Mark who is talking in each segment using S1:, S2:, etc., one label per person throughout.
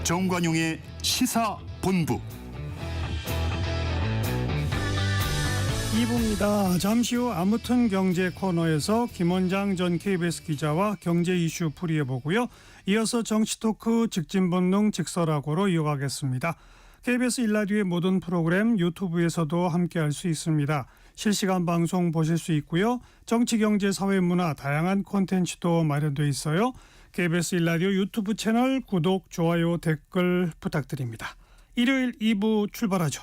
S1: 정관용의 시사본부
S2: 2부입니다. 잠시 후 아무튼 경제 코너에서 김원장 전 KBS 기자와 경제 이슈 풀이해보고요. 이어서 정치토크 직진본능 직설하고로 이어가겠습니다. KBS 1라디오의 모든 프로그램 유튜브에서도 함께할 수 있습니다. 실시간 방송 보실 수 있고요. 정치, 경제, 사회, 문화 다양한 콘텐츠도 마련되어 있어요. KBS 1라디오 유튜브 채널 구독, 좋아요, 댓글 부탁드립니다. 일요일 2부 출발하죠.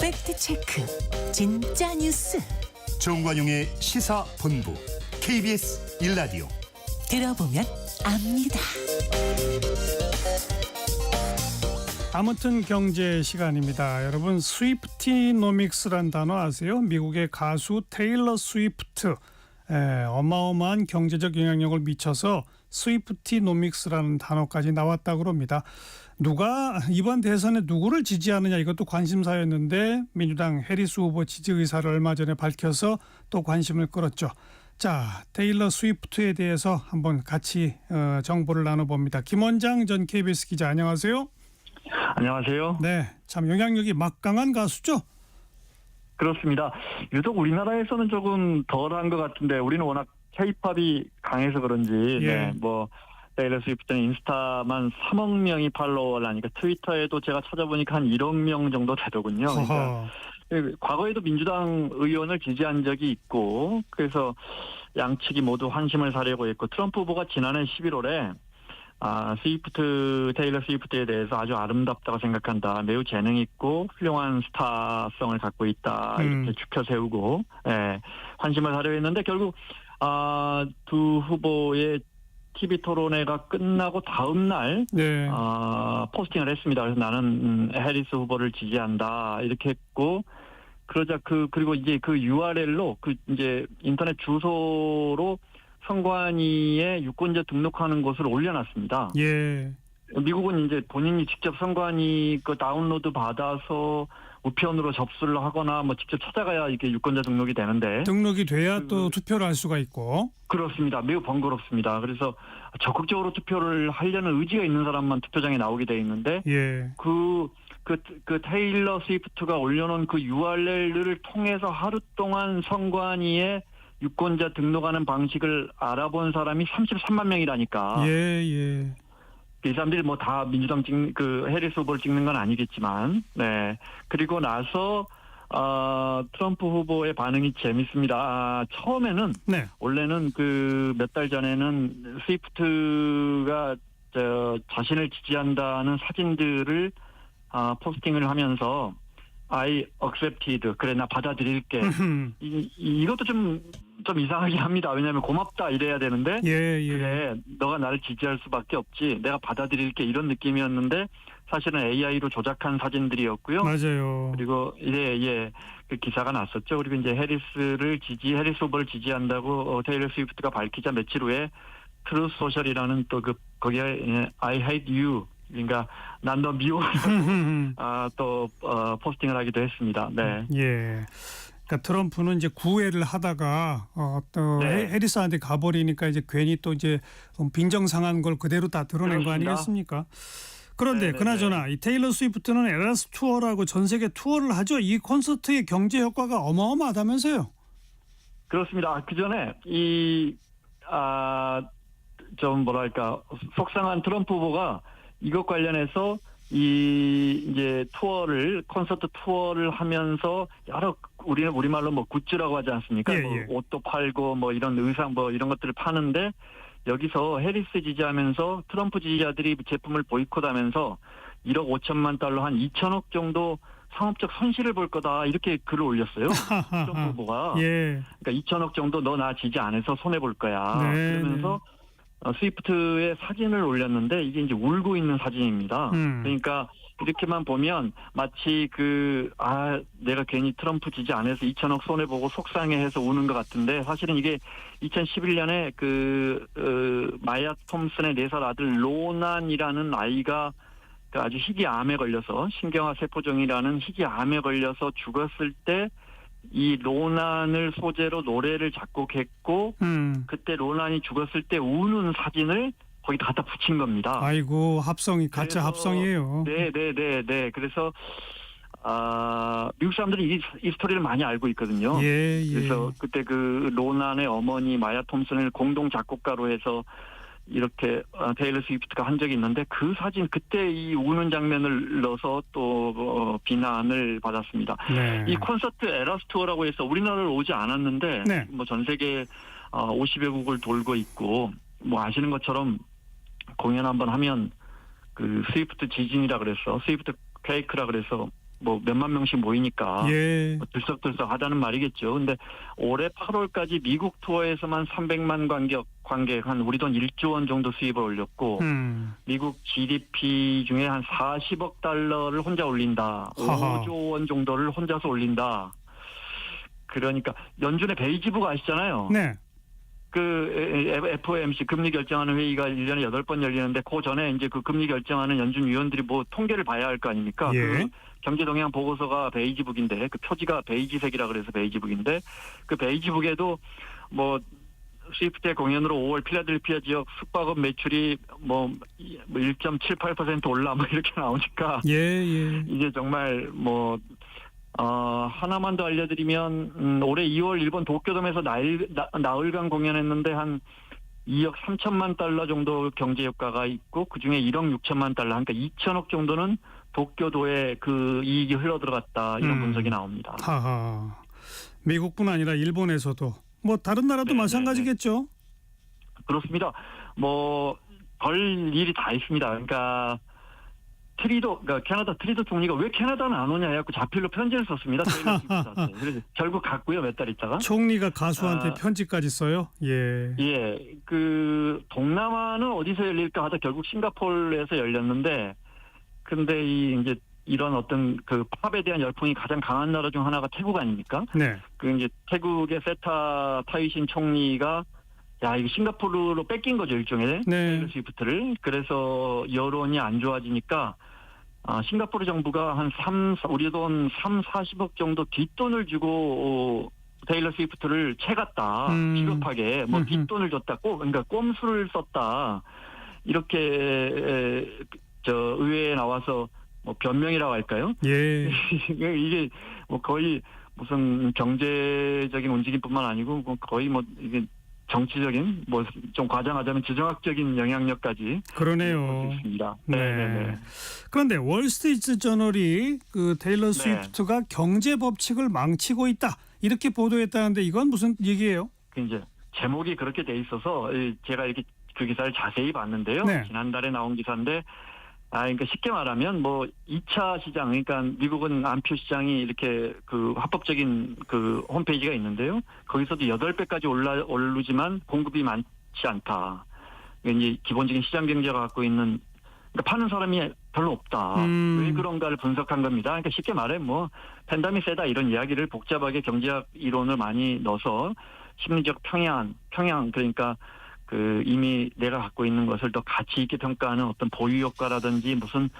S3: 팩트체크 진짜 뉴스
S1: 정관용의 시사본부 KBS 1라디오
S3: 들어보면 압니다.
S2: 아무튼 경제 시간입니다. 여러분 스위프티노믹스란 단어 아세요? 미국의 가수 테일러 스위프트 어마어마한 경제적 영향력을 미쳐서 스위프티노믹스라는 단어까지 나왔다고 합니다. 누가 이번 대선에 누구를 지지하느냐 이것도 관심사였는데 민주당 해리스 후보 지지 의사를 얼마 전에 밝혀서 또 관심을 끌었죠. 자, 테일러 스위프트에 대해서 한번 같이 정보를 나눠봅니다. 김원장 전 KBS 기자 안녕하세요.
S4: 안녕하세요.
S2: 네, 참 영향력이 막강한 가수죠.
S4: 그렇습니다. 유독 우리나라에서는 조금 덜한 것 같은데 우리는 워낙 K-팝이 강해서 그런지
S2: 예.
S4: 테일러 스위프트는 인스타만 3억 명이 팔로워를 하니까 트위터에도 제가 찾아보니까 한 1억 명 정도 되더군요. 그러니까 과거에도 민주당 의원을 지지한 적이 있고 그래서 양측이 모두 환심을 사려고 했고 트럼프 후보가 지난해 11월에 테일러 스위프트에 대해서 아주 아름답다고 생각한다. 매우 재능 있고 훌륭한 스타성을 갖고 있다. 이렇게 주표 세우고 환심을 사려 했는데 결국 두 후보의 TV 토론회가 끝나고 다음 날
S2: 네.
S4: 포스팅을 했습니다. 그래서 나는 해리스 후보를 지지한다 이렇게 했고 그러자 그리고 이제 그 URL로 이제 인터넷 주소로 선관위에 유권자 등록하는 것을 올려놨습니다.
S2: 예.
S4: 미국은 이제 본인이 직접 선관위 그 다운로드 받아서 우편으로 접수를 하거나 뭐 직접 찾아가야 이게 유권자 등록이 되는데
S2: 등록이 돼야 또 투표를 할 수가 있고.
S4: 그렇습니다. 매우 번거롭습니다. 그래서 적극적으로 투표를 하려는 의지가 있는 사람만 투표장에 나오게 돼 있는데
S2: 예.
S4: 그 테일러 스위프트가 올려놓은 그 URL을 통해서 하루 동안 선관위에 유권자 등록하는 방식을 알아본 사람이 33만 명이라니까.
S2: 예.
S4: 이 사람들이 뭐 다 민주당 해리스 후보를 찍는 건 아니겠지만, 네. 그리고 나서, 트럼프 후보의 반응이 재밌습니다. 처음에는,
S2: 네.
S4: 원래는 몇 달 전에는 스위프트가 자신을 지지한다는 사진들을, 포스팅을 하면서, I accepted. 그래, 나 받아들일게. 이것도 좀 이상하긴 합니다. 왜냐하면 고맙다 이래야 되는데.
S2: 예.
S4: 그래, 너가 나를 지지할 수밖에 없지. 내가 받아들일게 이런 느낌이었는데 사실은 AI로 조작한 사진들이었고요.
S2: 맞아요.
S4: 그리고 그 기사가 났었죠. 그리고 이제 해리스 후보를 지지한다고 테일러 스위프트가 밝히자 며칠 후에 트루스 소셜이라는 또 거기에 I hate you. 그러니까 난 너 미워해. 또 포스팅을 하기도 했습니다. 네.
S2: 예. 그러니까 트럼프는 이제 구애를 하다가 또
S4: 네.
S2: 해리스한테 가버리니까 이제 괜히 또 이제 빈정상한 걸 그대로 다 드러낸 거
S4: 그렇습니다.
S2: 아니겠습니까? 그런데
S4: 네네네.
S2: 그나저나 이 테일러 스위프트는 에라스 투어라고 전 세계 투어를 하죠. 이 콘서트의 경제 효과가 어마어마하다면서요?
S4: 그렇습니다. 그 전에 좀 뭐랄까 속상한 트럼프 후보가 이것 관련해서 이제 콘서트 투어를 하면서 여러 우리는 우리말로 뭐 굿즈라고 하지 않습니까?
S2: 예.
S4: 뭐 옷도 팔고 뭐 이런 의상 뭐 이런 것들을 파는데 여기서 해리스 지지하면서 트럼프 지지자들이 제품을 보이콧하면서 1억 5천만 달러 한 2천억 정도 상업적 손실을 볼 거다 이렇게 글을 올렸어요. 트럼프 후보가.
S2: 예.
S4: 그러니까 2천억 정도 너 나 지지 안 해서 손해 볼 거야.
S2: 네,
S4: 그러면서 스위프트의 사진을 올렸는데 이게 이제 울고 있는 사진입니다. 그러니까 이렇게만 보면 마치 내가 괜히 트럼프 지지 안 해서 2천억 손해보고 속상해해서 우는 것 같은데 사실은 이게 2011년에 마야 톰슨의 4살 아들 로난이라는 아이가 그 아주 희귀암에 걸려서 신경화 세포종이라는 희귀암에 걸려서 죽었을 때 이 로난을 소재로 노래를 작곡했고 그때 로난이 죽었을 때 우는 사진을 거기다 갖다 붙인 겁니다.
S2: 아이고 합성이 가짜
S4: 그래서
S2: 합성이에요.
S4: 네. 그래서 미국 사람들이 이 스토리를 많이 알고 있거든요.
S2: 예.
S4: 그래서 그때 그 로난의 어머니 마야 톰슨을 공동 작곡가로 해서 이렇게 테일러 스위프트가 한 적이 있는데 그 사진 그때 이 우는 장면을 넣어서 또 비난을 받았습니다.
S2: 네.
S4: 이 콘서트 에라스 투어라고 해서 우리나라를 오지 않았는데
S2: 네.
S4: 뭐 전 세계 50여 국을 돌고 있고 뭐 아시는 것처럼 공연 한번 하면 그 스위프트 지진이라 그래서 스위프트 퀘이크라 그래서 뭐 몇만 명씩 모이니까
S2: 예.
S4: 들썩들썩 하다는 말이겠죠. 근데 올해 8월까지 미국 투어에서만 300만 관객 한 우리 돈 1조 원 정도 수입을 올렸고 미국 GDP 중에 한 40억 달러를 혼자 올린다.
S2: 하하.
S4: 5조 원 정도를 혼자서 올린다. 그러니까 연준의 베이지부가 아시잖아요.
S2: 네.
S4: 그 FOMC 금리 결정하는 회의가 1년에 8번 열리는데 그 전에 이제 그 금리 결정하는 연준 위원들이 뭐 통계를 봐야 할 거 아닙니까?
S2: 예.
S4: 그 경제 동향 보고서가 베이지북인데 그 표지가 베이지색이라 그래서 베이지북인데 그 베이지북에도 뭐 스위프트의 공연으로 5월 필라델피아 지역 숙박업 매출이 뭐 1.78% 올라 뭐 이렇게 나오니까
S2: 예.
S4: 이제 정말 뭐 하나만 더 알려드리면 올해 2월 일본 도쿄돔에서 나흘간 공연했는데 한 2억 3천만 달러 정도 경제 효과가 있고 그중에 1억 6천만 달러 그러니까 2천억 정도는 도쿄도에 그 이익이 흘러들어갔다 이런 분석이 나옵니다.
S2: 하하. 미국뿐 아니라 일본에서도 뭐 다른 나라도
S4: 네,
S2: 마찬가지겠죠.
S4: 그렇습니다. 뭐 별 일이 다 있습니다. 그러니까 캐나다 트리도 총리가 왜 캐나다는 안 오냐 해갖고 자필로 편지를 썼습니다. 그래서 결국 갔고요. 몇 달 있다가.
S2: 총리가 가수한테 편지까지 써요. 예.
S4: 예. 그 동남아는 어디서 열릴까 하다 결국 싱가포르에서 열렸는데 근데 이제 이런 어떤 그 팝에 대한 열풍이 가장 강한 나라 중 하나가 태국 아닙니까?
S2: 네.
S4: 그 이제 태국의 세타 타이신 총리가 야 이거 싱가포르로 뺏긴 거죠 일종의 테일러 스위프트를. 그래서 여론이 안 좋아지니까 싱가포르 정부가 한 우리 돈 40억 정도 뒷돈을 주고 테일러 스위프트를 채갔다. 비겁하게 뭐 뒷돈을 줬다. 그러니까 꼼수를 썼다. 이렇게 의회에 나와서 뭐 변명이라고 할까요?
S2: 예.
S4: 이게 뭐 거의 무슨 경제적인 움직임뿐만 아니고 거의 뭐 이게 정치적인 뭐 좀 과장하자면 지정학적인 영향력까지
S2: 그러네요.
S4: 있습니다.
S2: 네. 그런데 월스트리트 저널이 그 테일러 스위프트가 경제 법칙을 망치고 있다 이렇게 보도했다는데 이건 무슨 얘기예요?
S4: 그 이제 제목이 그렇게 돼 있어서 제가 이렇게 그 기사를 자세히 봤는데요.
S2: 네.
S4: 지난달에 나온 기사인데 그러니까 쉽게 말하면 뭐 2차 시장, 그러니까 미국은 안표 시장이 이렇게 그 합법적인 그 홈페이지가 있는데요. 거기서도 8배까지 오르지만 공급이 많지 않다. 이제 기본적인 시장 경제가 갖고 있는 그러니까 파는 사람이 별로 없다. 왜 그런가를 분석한 겁니다. 그러니까 쉽게 말해 뭐 팬덤이 세다 이런 이야기를 복잡하게 경제학 이론을 많이 넣어서 심리적 평양 그러니까 그 이미 내가 갖고 있는 것을 더 가치 있게 평가하는 어떤 보유 효과라든지 무슨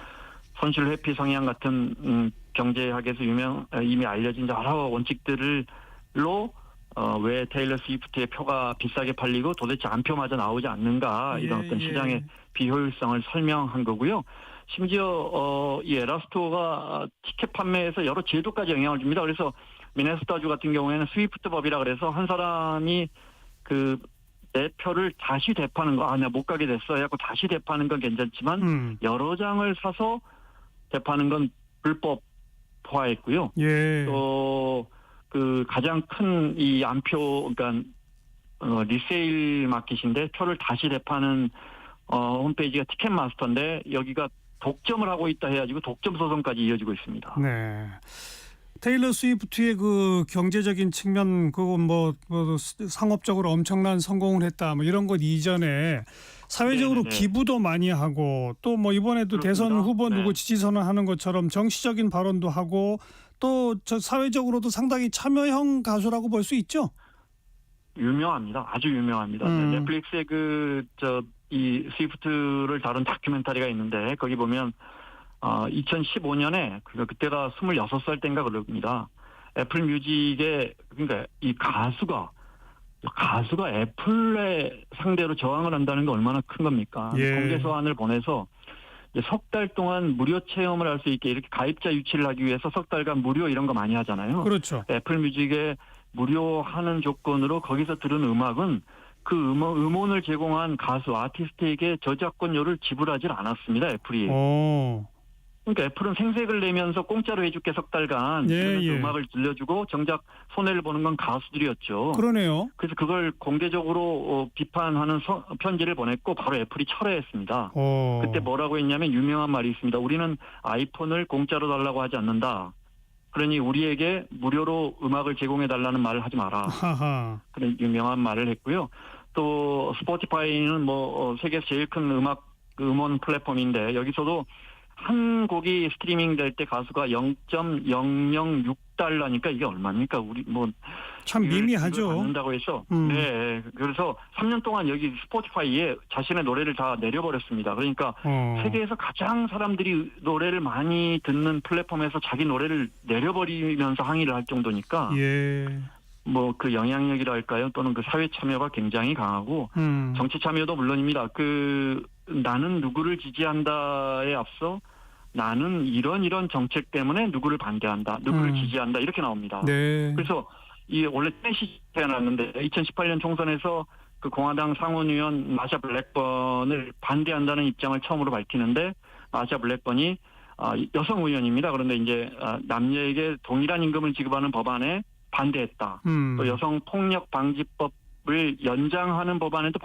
S4: 손실 회피 성향 같은 경제학에서 이미 알려진 여러 원칙들로 왜 테일러 스위프트의 표가 비싸게 팔리고 도대체 안표마저 나오지 않는가 이런 어떤 시장의 비효율성을 설명한 거고요. 심지어 이 에라스토가 티켓 판매에서 여러 제도까지 영향을 줍니다. 그래서 미네소타주 같은 경우에는 스위프트 법이라 그래서 한 사람이 내 표를 다시 되파는 거, 나 못 가게 됐어. 해갖고 다시 되파는 건 괜찮지만, 여러 장을 사서 되파는 건 불법화했고요.
S2: 예.
S4: 또, 가장 큰 이 안표, 그러니까, 리세일 마켓인데, 표를 다시 되파는, 홈페이지가 티켓마스터인데, 여기가 독점을 하고 있다 해가지고 독점 소송까지 이어지고 있습니다.
S2: 네. 테일러 스위프트의 그 경제적인 측면 그거 뭐 상업적으로 엄청난 성공을 했다 뭐 이런 것 이전에 사회적으로 기부도 많이 하고 또 뭐 이번에도 그렇습니다. 대선 후보 누구 지지 선언하는 것처럼 정치적인 발언도 하고 또 저 사회적으로도 상당히 참여형 가수라고 볼 수 있죠.
S4: 유명합니다. 아주 유명합니다. 넷플릭스에 이 스위프트를 다룬 다큐멘터리가 있는데 거기 보면 2015년에 그때가 26살 때인가 그럽니다. 애플 뮤직에 그러니까 이 가수가 애플의 상대로 저항을 한다는 게 얼마나 큰 겁니까?
S2: 예.
S4: 공개 서한을 보내서 석 달 동안 무료 체험을 할 수 있게 이렇게 가입자 유치를 하기 위해서 석 달간 무료 이런 거 많이 하잖아요.
S2: 그렇죠.
S4: 애플 뮤직에 무료 하는 조건으로 거기서 들은 음악은 그 음원을 제공한 가수 아티스트에게 저작권료를 지불하지 않았습니다. 애플이. 그러니까 애플은 생색을 내면서 공짜로 해줄게 석 달간
S2: 예, 예.
S4: 음악을 들려주고 정작 손해를 보는 건 가수들이었죠.
S2: 그러네요.
S4: 그래서 그걸 공개적으로 비판하는 편지를 보냈고 바로 애플이 철회했습니다. 그때 뭐라고 했냐면 유명한 말이 있습니다. 우리는 아이폰을 공짜로 달라고 하지 않는다. 그러니 우리에게 무료로 음악을 제공해달라는 말을 하지 마라.
S2: 하하.
S4: 그런 유명한 말을 했고요. 또 스포티파이는 세계에서 제일 큰 음원 플랫폼인데 여기서도 한 곡이 스트리밍 될 때 가수가 0.006달러니까 이게 얼마입니까? 우리
S2: 참 미미하죠.
S4: 받는다고 해서 네, 그래서 3년 동안 여기 스포티파이에 자신의 노래를 다 내려버렸습니다. 그러니까 세계에서 가장 사람들이 노래를 많이 듣는 플랫폼에서 자기 노래를 내려버리면서 항의를 할 정도니까
S2: 예.
S4: 그 영향력이랄까요? 또는 그 사회 참여가 굉장히 강하고 정치 참여도 물론입니다. 나는 누구를 지지한다에 앞서 나는 이런 정책 때문에 누구를 반대한다, 누구를 지지한다 이렇게 나옵니다.
S2: 네.
S4: 그래서 원래 셋이 태어났는데 2018년 총선에서 그 공화당 상원의원 마샤 블랙번을 반대한다는 입장을 처음으로 밝히는데 마샤 블랙번이 여성 의원입니다. 그런데 이제 남녀에게 동일한 임금을 지급하는 법안에 반대했다. 또 여성 폭력 방지법을 연장하는 법안에도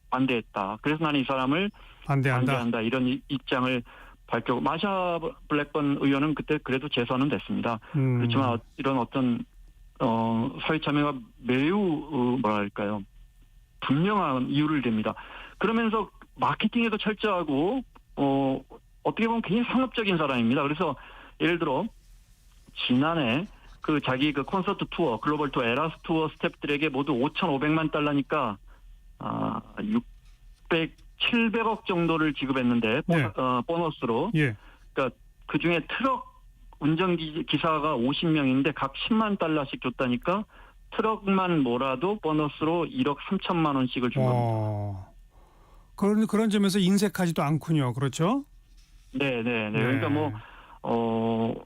S4: 반대했다. 그래서 나는 이 사람을 반대한다. 이런 입장을 밝혔고 마샤 블랙번 의원은 그때 그래도 재선은 됐습니다. 그렇지만 이런 어떤 사회 참여가 매우 뭐랄까요 분명한 이유를 댑니다. 그러면서 마케팅에도 철저하고 어떻게 보면 굉장히 상업적인 사람입니다. 그래서 예를 들어 지난해 자기 콘서트 투어 글로벌 투어 에라스 투어 스태프들에게 모두 5,500만 달러니까 700억 정도를 지급했는데
S2: 네.
S4: 보너스로.
S2: 예.
S4: 그러니까 그 중에 트럭 운전기사가 50명인데 각 10만 달러씩 줬다니까 트럭만 몰아도 보너스로 1억 3천만 원씩을 준 겁니다.
S2: 그런 점에서 인색하지도 않군요. 그렇죠?
S4: 네. 그러니까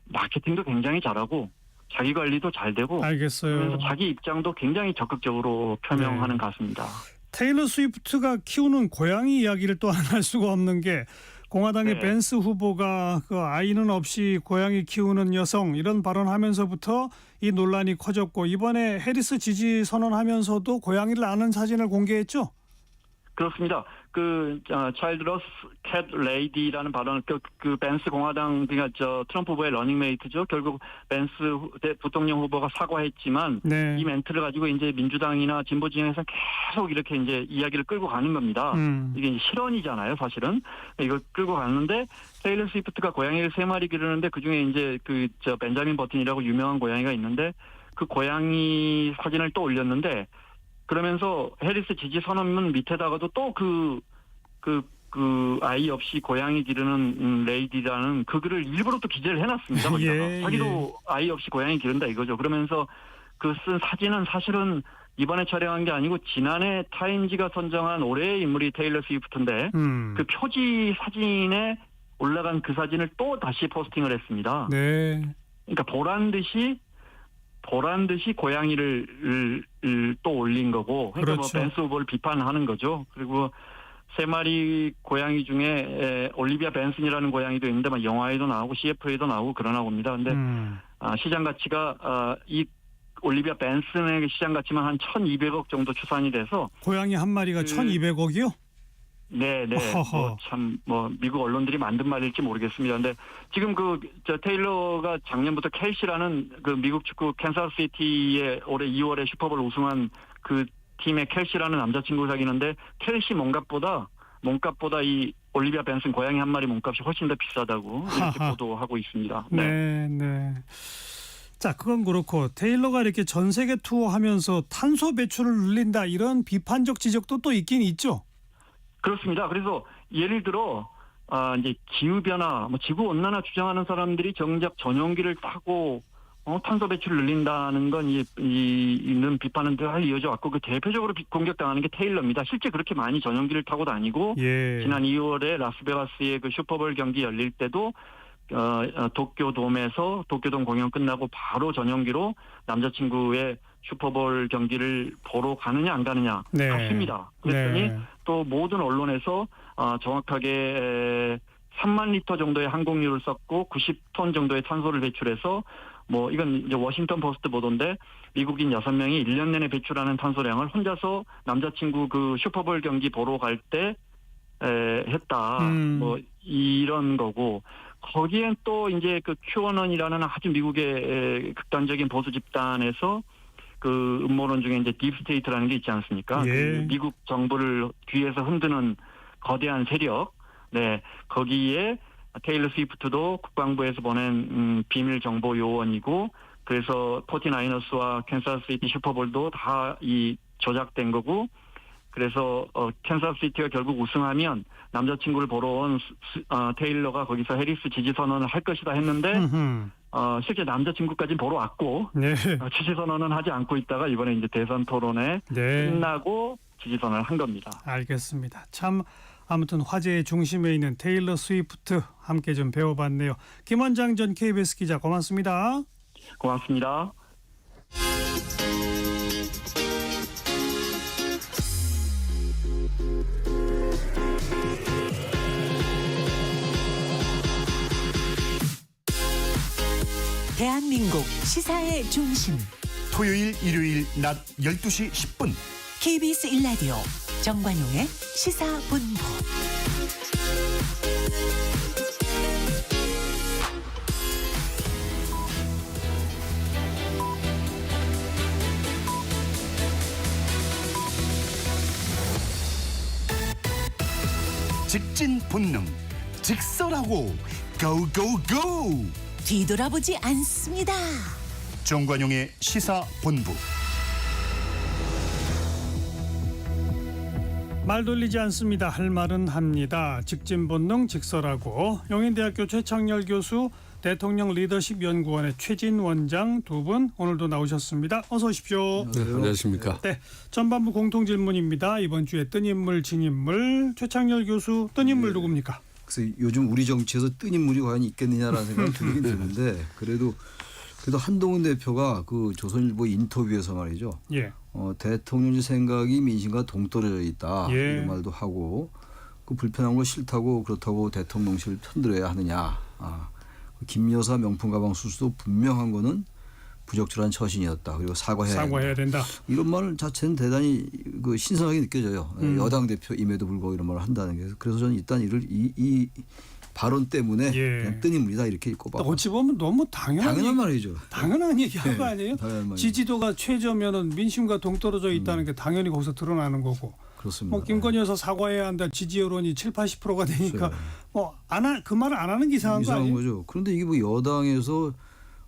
S4: 마케팅도 굉장히 잘하고 자기 관리도 잘 되고.
S2: 알겠어요.
S4: 그래서 자기 입장도 굉장히 적극적으로 표명하는 가수입니다.
S2: 테일러 스위프트가 키우는 고양이 이야기를 또 안 할 수가 없는 게 공화당의 벤스 후보가 아이는 없이 고양이 키우는 여성 이런 발언하면서부터 이 논란이 커졌고 이번에 해리스 지지 선언하면서도 고양이를 안는 사진을 공개했죠?
S4: 그렇습니다. 차일드러스 캣 레이디라는 발언, 벤스 공화당, 그러니까 트럼프 후보의 러닝메이트죠. 결국 벤스 부통령 후보가 사과했지만
S2: 네.
S4: 이 멘트를 가지고 이제 민주당이나 진보 진영에서 계속 이렇게 이제 이야기를 끌고 가는 겁니다. 이게 이제 실언이잖아요, 사실은. 이걸 끌고 갔는데 테일러 스위프트가 고양이를 3마리 기르는데 그 중에 이제 벤자민 버튼이라고 유명한 고양이가 있는데 그 고양이 사진을 또 올렸는데 그러면서 해리스 지지 선언문 밑에다가도 또 아이 없이 고양이 기르는 레이디라는 그 글을 일부러 또 기재를 해놨습니다. 거기다가. 자기도 아이 없이 고양이 기른다 이거죠. 그러면서 쓴 사진은 사실은 이번에 촬영한 게 아니고 지난해 타임지가 선정한 올해의 인물이 테일러 스위프트인데 그 표지 사진에 올라간 그 사진을 또 다시 포스팅을 했습니다.
S2: 네.
S4: 그러니까 보란 듯이 고양이를 또 올린 거고, 그러니까
S2: 그렇죠.
S4: 벤스 후보를 비판하는 거죠. 그리고 3마리 고양이 중에 올리비아 벤슨이라는 고양이도 있는데 영화에도 나오고 CF에도 나오고 그러나 봅니다. 근데 시장 가치가 이 올리비아 벤슨의 시장 가치만 한 1,200억 정도 추산이 돼서
S2: 고양이 한 마리가 1,200억이요?
S4: 네. 미국 언론들이 만든 말일지 모르겠습니다. 근데 지금 테일러가 작년부터 켈시라는 미국 축구 캔사스시티의 올해 2월에 슈퍼볼 우승한 그 팀의 켈시라는 남자친구를 사귀는데 켈시 몸값보다 이 올리비아 벤슨 고양이 한 마리 몸값이 훨씬 더 비싸다고 이렇게 보도하고 있습니다.
S2: 네. 자, 그건 그렇고 테일러가 이렇게 전 세계 투어하면서 탄소 배출을 늘린다 이런 비판적 지적도 또 있긴 있죠.
S4: 그렇습니다. 그래서 예를 들어 이제 기후 변화, 뭐 지구 온난화 주장하는 사람들이 정작 전용기를 타고 탄소 배출을 늘린다는 건 이는 비판은 늘 이어져 왔고 그 대표적으로 공격당하는 게 테일러입니다. 실제 그렇게 많이 전용기를 타고 다니고
S2: 예.
S4: 지난 2월에 라스베가스의 그 슈퍼볼 경기 열릴 때도 도쿄돔에서 도쿄돔 공연 끝나고 바로 전용기로 남자친구의 슈퍼볼 경기를 보러 가느냐 안 가느냐
S2: 네.
S4: 갔습니다. 그랬더니
S2: 네.
S4: 또 모든 언론에서 정확하게 3만 리터 정도의 항공유를 썼고 90톤 정도의 탄소를 배출해서 뭐 이건 이제 워싱턴 포스트 보도인데 미국인 6명이 1년 내내 배출하는 탄소량을 혼자서 남자친구 그 슈퍼볼 경기 보러 갈 때 했다. 뭐 이런 거고 거기엔 또 이제 그 QAnon이라는 아주 미국의 극단적인 보수 집단에서 그 음모론 중에 이제 딥스테이트라는 게 있지 않습니까?
S2: 예.
S4: 그 미국 정부를 뒤에서 흔드는 거대한 세력. 네, 거기에 테일러 스위프트도 국방부에서 보낸 비밀 정보 요원이고 그래서 49어스와 캔사스시티 슈퍼볼도 다 이 조작된 거고 그래서 캔사스시티가 결국 우승하면 남자친구를 보러 온 테일러가 거기서 해리스 지지 선언을 할 것이다 했는데 실제 남자친구까지 보러 왔고
S2: 네.
S4: 지지 선언은 하지 않고 있다가 이번에 이제 대선 토론회
S2: 네.
S4: 끝나고 지지 선언을 한 겁니다.
S2: 알겠습니다. 참 아무튼 화제의 중심에 있는 테일러 스위프트 함께 좀 배워봤네요. 김원장 전 KBS 기자 고맙습니다.
S4: 고맙습니다.
S3: 대한민국 시사의 중심
S1: 토요일 일요일 낮 12시 10분
S3: KBS 1라디오 정관용의 시사본부.
S1: 직진 본능 직설하고 고고고
S3: 뒤돌아보지 않습니다.
S1: 정관용의 시사본부.
S2: 말 돌리지 않습니다. 할 말은 합니다. 직진 본능 직설하고 용인대학교 최창렬 교수 대통령 리더십 연구원의 최진 원장 두 분 오늘도 나오셨습니다. 어서 오십시오.
S5: 네, 안녕하십니까.
S2: 네, 전반부 공통 질문입니다. 이번 주에 뜬 인물 진인물 최창렬 교수 뜬 인물 누굽니까?
S5: 그래서 요즘 우리 정치에서 뜬 인물이 과연 있겠느냐라는 생각이 들긴 드는데 그래도 한동훈 대표가 그 조선일보 인터뷰에서 말이죠.
S2: 예.
S5: 대통령 생각이 민심과 동떨어져 있다
S2: 예.
S5: 이런 말도 하고 그 불편한 거 싫다고 그렇다고 대통령실을 편들어야 하느냐. 김 여사 명품 가방 수수도 분명한 거는 부적절한 처신이었다. 그리고 사과해야
S2: 된다.
S5: 이런 말 자체는 대단히 그 신선하게 느껴져요. 여당 대표임에도 불구하고 이런 말을 한다는 게. 그래서 저는 일단 이 발언 때문에
S2: 예.
S5: 그냥 뜬 인물이다 이렇게 꼽아.
S2: 어찌 보면 너무 당연한
S5: 말이죠.
S2: 당연한 얘기한 거 아니에요?
S5: 당연한 말이죠.
S2: 지지도가 최저면은 민심과 동떨어져 있다는 게 당연히 거기서 드러나는 거고.
S5: 그렇습니다.
S2: 뭐 김건희 여사 사과해야 한다. 지지 여론이 70~80%가 되니까
S5: 그렇죠.
S2: 뭐 그 말을 안 하는 게 이상한 거 아니에요?
S5: 거죠. 그런데 이게 뭐 여당에서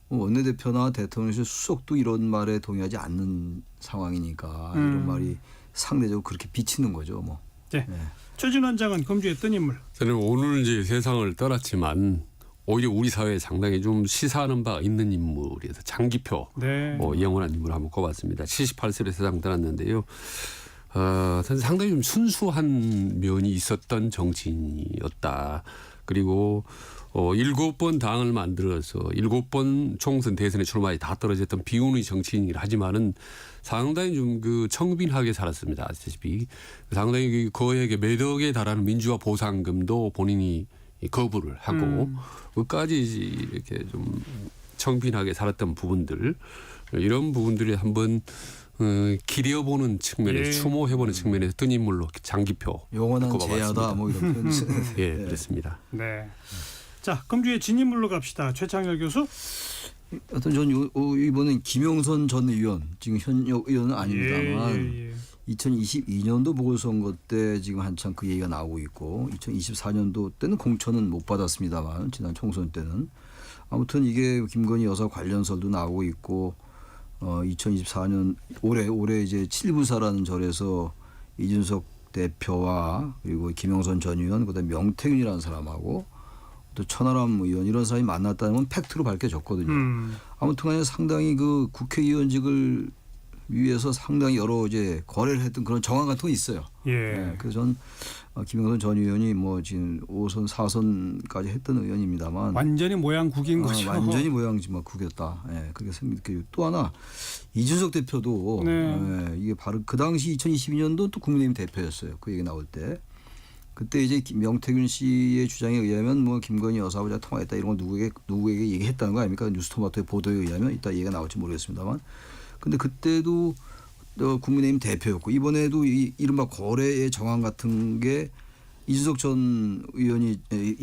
S5: 원내대표나 대통령실 수석도 이런 말에 동의하지 않는 상황이니까 이런 말이 상대적으로 그렇게 비치는 거죠. 뭐.
S2: 네.
S5: 네.
S2: 최진 원장은 금주에 뜬 인물.
S6: 저는 오늘 이제 세상을 떠났지만 오히려 우리 사회에 상당히 좀 시사하는 바가 있는 인물이어서 장기표
S2: 네.
S6: 영원한 인물을 한번 꼽았습니다. 78세로 세상 떠났는데요. 상당히 좀 순수한 면이 있었던 정치인이었다. 그리고 7번 당을 만들어서 7번 총선 대선에 출마해 다 떨어졌던 비운의 정치인이라 하지만은 상당히 좀 그 청빈하게 살았습니다. 아시다시피 상당히 거액의 몇 억에 달하는 민주화 보상금도 본인이 거부를 하고 끝까지 이렇게 좀 청빈하게 살았던 부분들 이런 부분들이 한번 기려보는 측면에서 추모해보는 측면에서 뜬 인물로 장기표
S5: 영원한
S6: 꼽아봤습니다.
S5: 제야다 뭐 이런 표현.
S6: 예, 그렇습니다.
S2: 네. 자, 금주에 진인물로 갑시다. 최창렬 교수.
S5: 하여튼 전 이번엔 김영선 전 의원 지금 현역 의원은 아닙니다만
S2: 예.
S5: 2022년도 보궐선거 때 지금 한참 그 얘기가 나오고 있고 2024년도 때는 공천은 못 받았습니다만 지난 총선 때는 아무튼 이게 김건희 여사 관련설도 나오고 있고 2024년 올해 이제 칠부사라는 절에서 이준석 대표와 그리고 김영선 전 의원 그다음에 명태균이라는 사람하고 또 천하람 의원 이런 사람이 만났다는 건 팩트로 밝혀졌거든요. 아무튼간에 상당히 그 국회의원직을 위해서 상당히 여러 이제 거래를 했던 그런 정황 같은 거 있어요.
S2: 예.
S5: 네, 그래서 전 김영선 전 의원이 뭐 지금 5선 4선까지 했던 의원입니다만
S2: 완전히 모양 국인 거죠.
S5: 완전히 모양지 막 구겼다. 예, 그렇게 생각해요. 또 하나 이준석 대표도
S2: 네.
S5: 예, 이게 바로 그 당시 2022년도 또 국민의힘 대표였어요. 그 얘기 나올 때. 그때 이제 명태균 씨의 주장에 의하면 뭐 김건희 여사하고 통화했다 이런 거 누구에게 얘기했다는 거 아닙니까? 뉴스토마토의 보도에 의하면 이따 얘기가 나올지 모르겠습니다만. 근데 그때도 국민의힘 대표였고 이번에도 이른바 거래의 정황 같은 게 이준석 전 의원이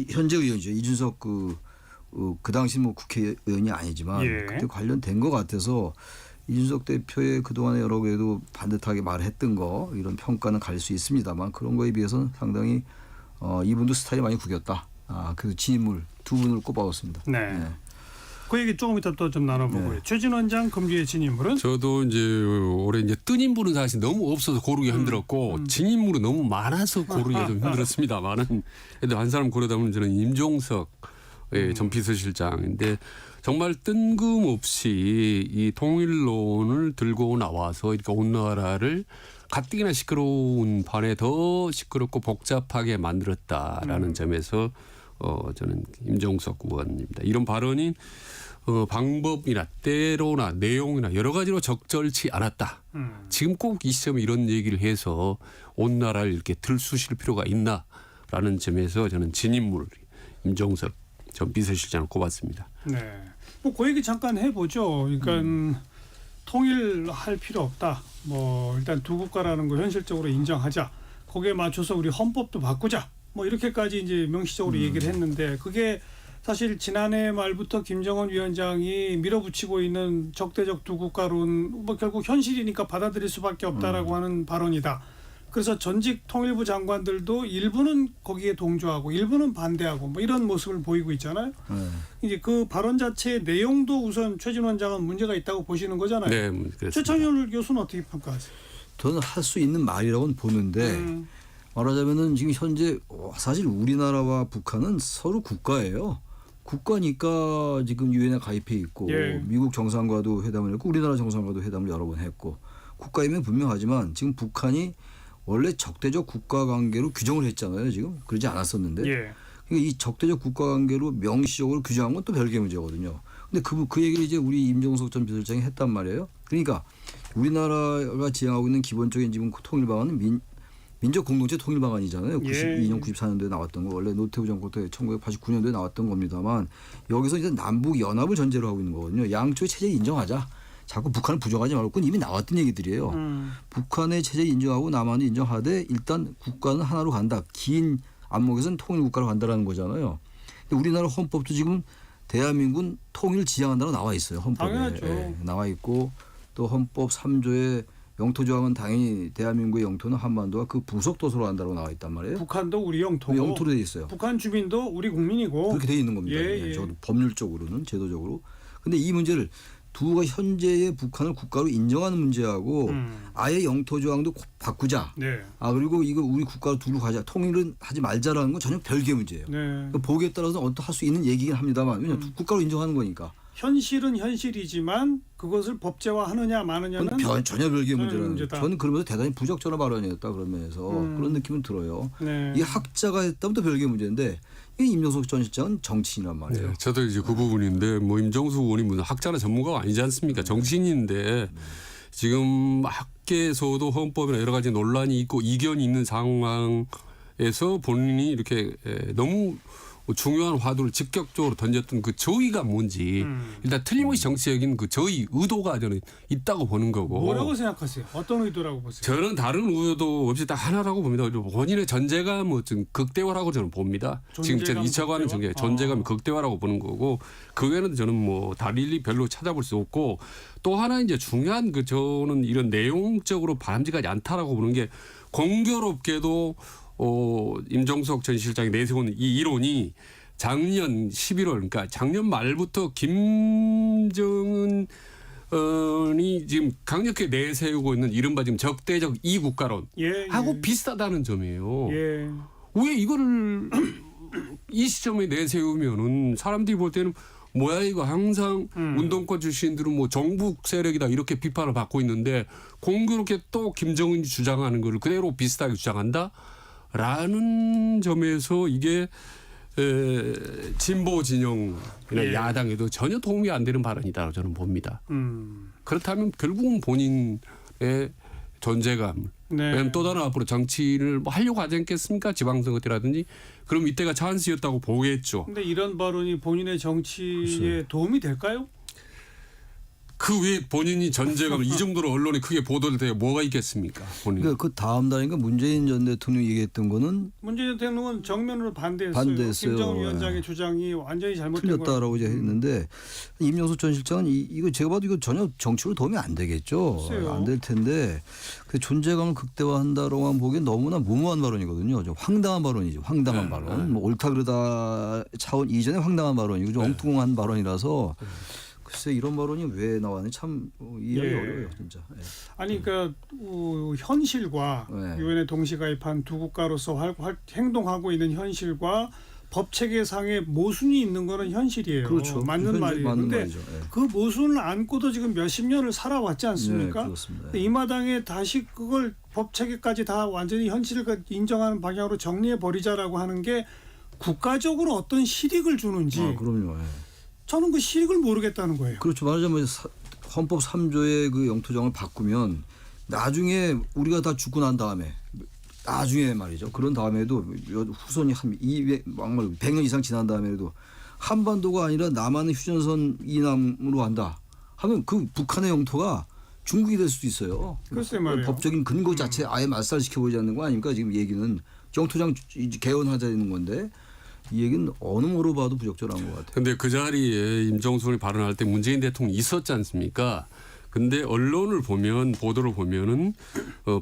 S5: 현재 의원이죠. 이준석 그 당시 뭐 국회의원이 아니지만
S2: 예.
S5: 그때 관련된 것 같아서 이준석 대표의 그동안에 여러 개도 반듯하게 말했던 거 이런 평가는 갈 수 있습니다만 그런 거에 비해서는 상당히 이분도 스타일이 많이 구겼다. 그래서 진인물 두 분을 꼽아봤습니다.
S2: 네.
S5: 네.
S2: 그 얘기 조금 이따 또 좀 나눠보고요.
S5: 네.
S2: 최진 원장 금주의 진인물은
S6: 저도 이제 올해 이제 뜬 인물은 사실 너무 없어서 고르기 힘들었고 진 인물은 너무 많아서 고르기가 좀 힘들었습니다만은 그래도 한 사람 고르다 보면 저는 임종석 전 비서실장인데 정말 뜬금없이 이 통일론을 들고 나와서 이렇게 온 나라를 가뜩이나 시끄러운 반에 더 시끄럽고 복잡하게 만들었다라는 점에서 저는 임종석 의원입니다. 이런 발언이 방법이나 때로나 내용이나 여러 가지로 적절치 않았다. 지금 꼭 이 시점에 이런 얘기를 해서 온 나라를 이렇게 들쑤실 필요가 있나라는 점에서 저는 진인물 임종석 전 비서실장을 꼽았습니다.
S2: 네. 뭐 그 얘기 잠깐 해보죠. 그러니까 통일할 필요 없다. 뭐 일단 두 국가라는 거 현실적으로 인정하자. 거기에 맞춰서 우리 헌법도 바꾸자. 뭐 이렇게까지 이제 명시적으로 얘기를 했는데 그게 사실 지난해 말부터 김정은 위원장이 밀어붙이고 있는 적대적 두 국가론 뭐 결국 현실이니까 받아들일 수밖에 없다라고 하는 발언이다. 그래서 전직 통일부 장관들도 일부는 거기에 동조하고 일부는 반대하고 뭐 이런 모습을 보이고 있잖아요. 이제 그 발언 자체의 내용도 우선 최진 원장은 문제가 있다고 보시는 거잖아요.
S6: 네, 그렇습니다.
S2: 최창현 교수는 어떻게 평가하세요?
S5: 저는 할 수 있는 말이라고는 보는데 말하자면은 지금 현재 사실 우리나라와 북한은 서로 국가예요. 국가니까 지금 유엔에 가입해 있고
S2: 예.
S5: 미국 정상과도 회담을 했고 우리나라 정상과도 회담을 여러 번 했고 국가이면 분명하지만 지금 북한이 원래 적대적 국가 관계로 규정을 했잖아요. 지금 그러지 않았었는데
S2: 예.
S5: 그러니까 이 적대적 국가 관계로 명시적으로 규정한 건 또 별개의 문제거든요. 근데 그 얘기를 이제 우리 임종석 전 비서실장이 했단 말이에요. 그러니까 우리나라가 지향하고 있는 기본적인 지금 통일 방안은 민족 공동체 통일 방안이잖아요. 92년, 94년도에 나왔던 거 원래 노태우 정권 때 1989년도에 나왔던 겁니다만 여기서 이제 남북 연합을 전제로 하고 있는 거거든요. 양쪽의 체제를 인정하자. 자꾸 북한을 부정하지 말고 그건 이미 나왔던 얘기들이에요. 북한의 체제 인정하고 남한을 인정하되 일단 국가는 하나로 간다. 긴 안목에서는 통일 국가로 간다라는 거잖아요. 근데 우리나라 헌법도 지금 대한민국은 통일 지향한다고 나와 있어요. 헌법에.
S2: 당연하죠.
S5: 예, 나와 있고 또 헌법 3조에 영토 조항은 당연히 대한민국의 영토는 한반도가 그 부속 도서로 한다고 나와 있단 말이에요.
S2: 북한도 우리 영토고
S5: 영토로 돼 있어요.
S2: 북한 주민도 우리 국민이고
S5: 그렇게 돼 있는 겁니다.
S2: 예, 예.
S5: 저도 법률적으로는 제도적으로. 근데 이 문제를 두가 현재의 북한을 국가로 인정하는 문제하고 아예 영토 조항도 바꾸자.
S2: 네.
S5: 그리고 이거 우리 국가로 두고 가자. 통일은 하지 말자라는 건 전혀 별개의 문제예요.
S2: 네.
S5: 그러니까 보기에 따라서 어떤 할 수 있는 얘기긴 합니다만 왜냐하면 국가로 인정하는 거니까.
S2: 현실은 현실이지만 그것을 법제화하느냐 마느냐는
S5: 그건 전혀 별개의 문제라는
S2: 문제다.
S5: 저는 그러면서 대단히 부적절한 발언이었다 그런 면에서 그런 느낌은 들어요.
S2: 네.
S5: 이게 학자가 했다면 또 별개의 문제인데 이 임종석 전 실장은 정치인이란 말이에요.
S6: 네, 저도 이제 그 부분인데 뭐 임종수 의원이 무슨 학자나 전문가가 아니지 않습니까? 정치인인데 지금 학계에서도 헌법이나 여러 가지 논란이 있고 이견이 있는 상황에서 본인이 이렇게 너무 중요한 화두를 직격적으로 던졌던 그 저의가 뭔지 일단 틀림없이 정치적인 그 저의 의도가 저는 있다고 보는 거고.
S2: 뭐라고 생각하세요? 어떤 의도라고 보세요?
S6: 저는 다른 의도 없이 딱 하나라고 봅니다. 본인의 존재감 뭐 좀 극대화라고 저는 봅니다. 지금 제가 2차가 하는 존재감이 극대화라고 보는 거고 그 외에는 저는 뭐 달리 별로 찾아볼 수 없고 또 하나 이제 중요한 그 저는 이런 내용적으로 바람직하지 않다라고 보는 게 공교롭게도 임종석 전 실장이 내세운 이 이론이 작년 11월 그러니까 작년 말부터 김정은 이 지금 강력하게 내세우고 있는 이른바 지금 적대적 이국가론
S2: 예,
S6: 하고
S2: 예.
S6: 비슷하다는 점이에요.
S2: 예.
S6: 왜 이거를 이 시점에 내세우면은 사람들이 볼 때는 뭐야 이거 항상 운동권 출신들은 뭐 정북 세력이다 이렇게 비판을 받고 있는데 공교롭게 또 김정은이 주장하는 거를 그대로 비슷하게 주장한다라는 점에서 이게 진보 진영이나
S2: 예.
S6: 야당에도 전혀 도움이 안 되는 발언이다라고 저는 봅니다. 그렇다면 결국은 본인의 존재감.
S2: 네.
S6: 왜냐하면 또 다른 앞으로 정치를 뭐 하려고 하지 않겠습니까? 지방선거 때라든지. 그럼 이때가 찬스였다고 보겠죠.
S2: 근데 이런 발언이 본인의 정치에 도움이 될까요?
S6: 그 외에 본인이 존재감을 이 정도로 언론에 크게 보도될 때 뭐가 있겠습니까? 본인.
S5: 그러니까 그 다음 달인가 문재인 전 대통령이 얘기했던 거는
S2: 문재인 대통령은 정면으로 반대했어요.
S5: 반대했어요.
S2: 김정은 위원장의 주장이 완전히 잘못된 거예요.
S5: 틀렸다라고 이제 했는데 임종석 전 실장은 이거 제가 봐도 이거 전혀 정치로 도움이 안 되겠죠.
S2: 글쎄요.
S5: 안 될 텐데 그 존재감을 극대화한다로만 보기엔 너무나 무모한 발언이거든요. 좀 황당한 발언이죠. 황당한 발언. 뭐 옳다 그러다 차원 이전에 황당한 발언이고 좀 엉뚱한 발언이라서 글쎄 이런 발언이 왜 나왔는지 참 이해하기
S2: 예.
S5: 어려워요. 진짜. 예.
S2: 아니 그러니까 현실과
S5: 네.
S2: 유엔에 동시가입한 두 국가로서 행동하고 있는 현실과 법 체계상의 모순이 있는 거는 현실이에요.
S5: 그렇죠.
S2: 맞는 말이에요.
S5: 맞는
S2: 그런데
S5: 말이죠. 예.
S2: 그 모순을 안고도 지금 몇십 년을 살아왔지 않습니까?
S5: 네, 그렇습니다.
S2: 근데 이 마당에 다시 그걸 법 체계까지 다 완전히 현실을 인정하는 방향으로 정리해 버리자라고 하는 게 국가적으로 어떤 실익을 주는지
S5: 아, 그럼요. 예.
S2: 저는 그 실익을 모르겠다는 거예요.
S5: 그렇죠. 말하자면 헌법 3조의 그 영토정을 바꾸면 나중에 우리가 다 죽고 난 다음에 나중에 말이죠. 그런 다음에도 후손이 한 100년 이상 지난 다음에도 한반도가 아니라 남한의 휴전선 이남으로 한다 하면 그 북한의 영토가 중국이 될 수도 있어요.
S2: 글쎄 말이에요.
S5: 법적인 근거 자체 아예 말살시켜보지 않는 거 아닙니까? 지금 얘기는 영토장 개헌하자는 건데 이 얘기는 어느 모로 봐도 부적절한 것 같아요.
S6: 근데 그 자리에 임종순이 발언할 때 문재인 대통령이 있었지 않습니까? 근데 언론을 보면 보도를 보면은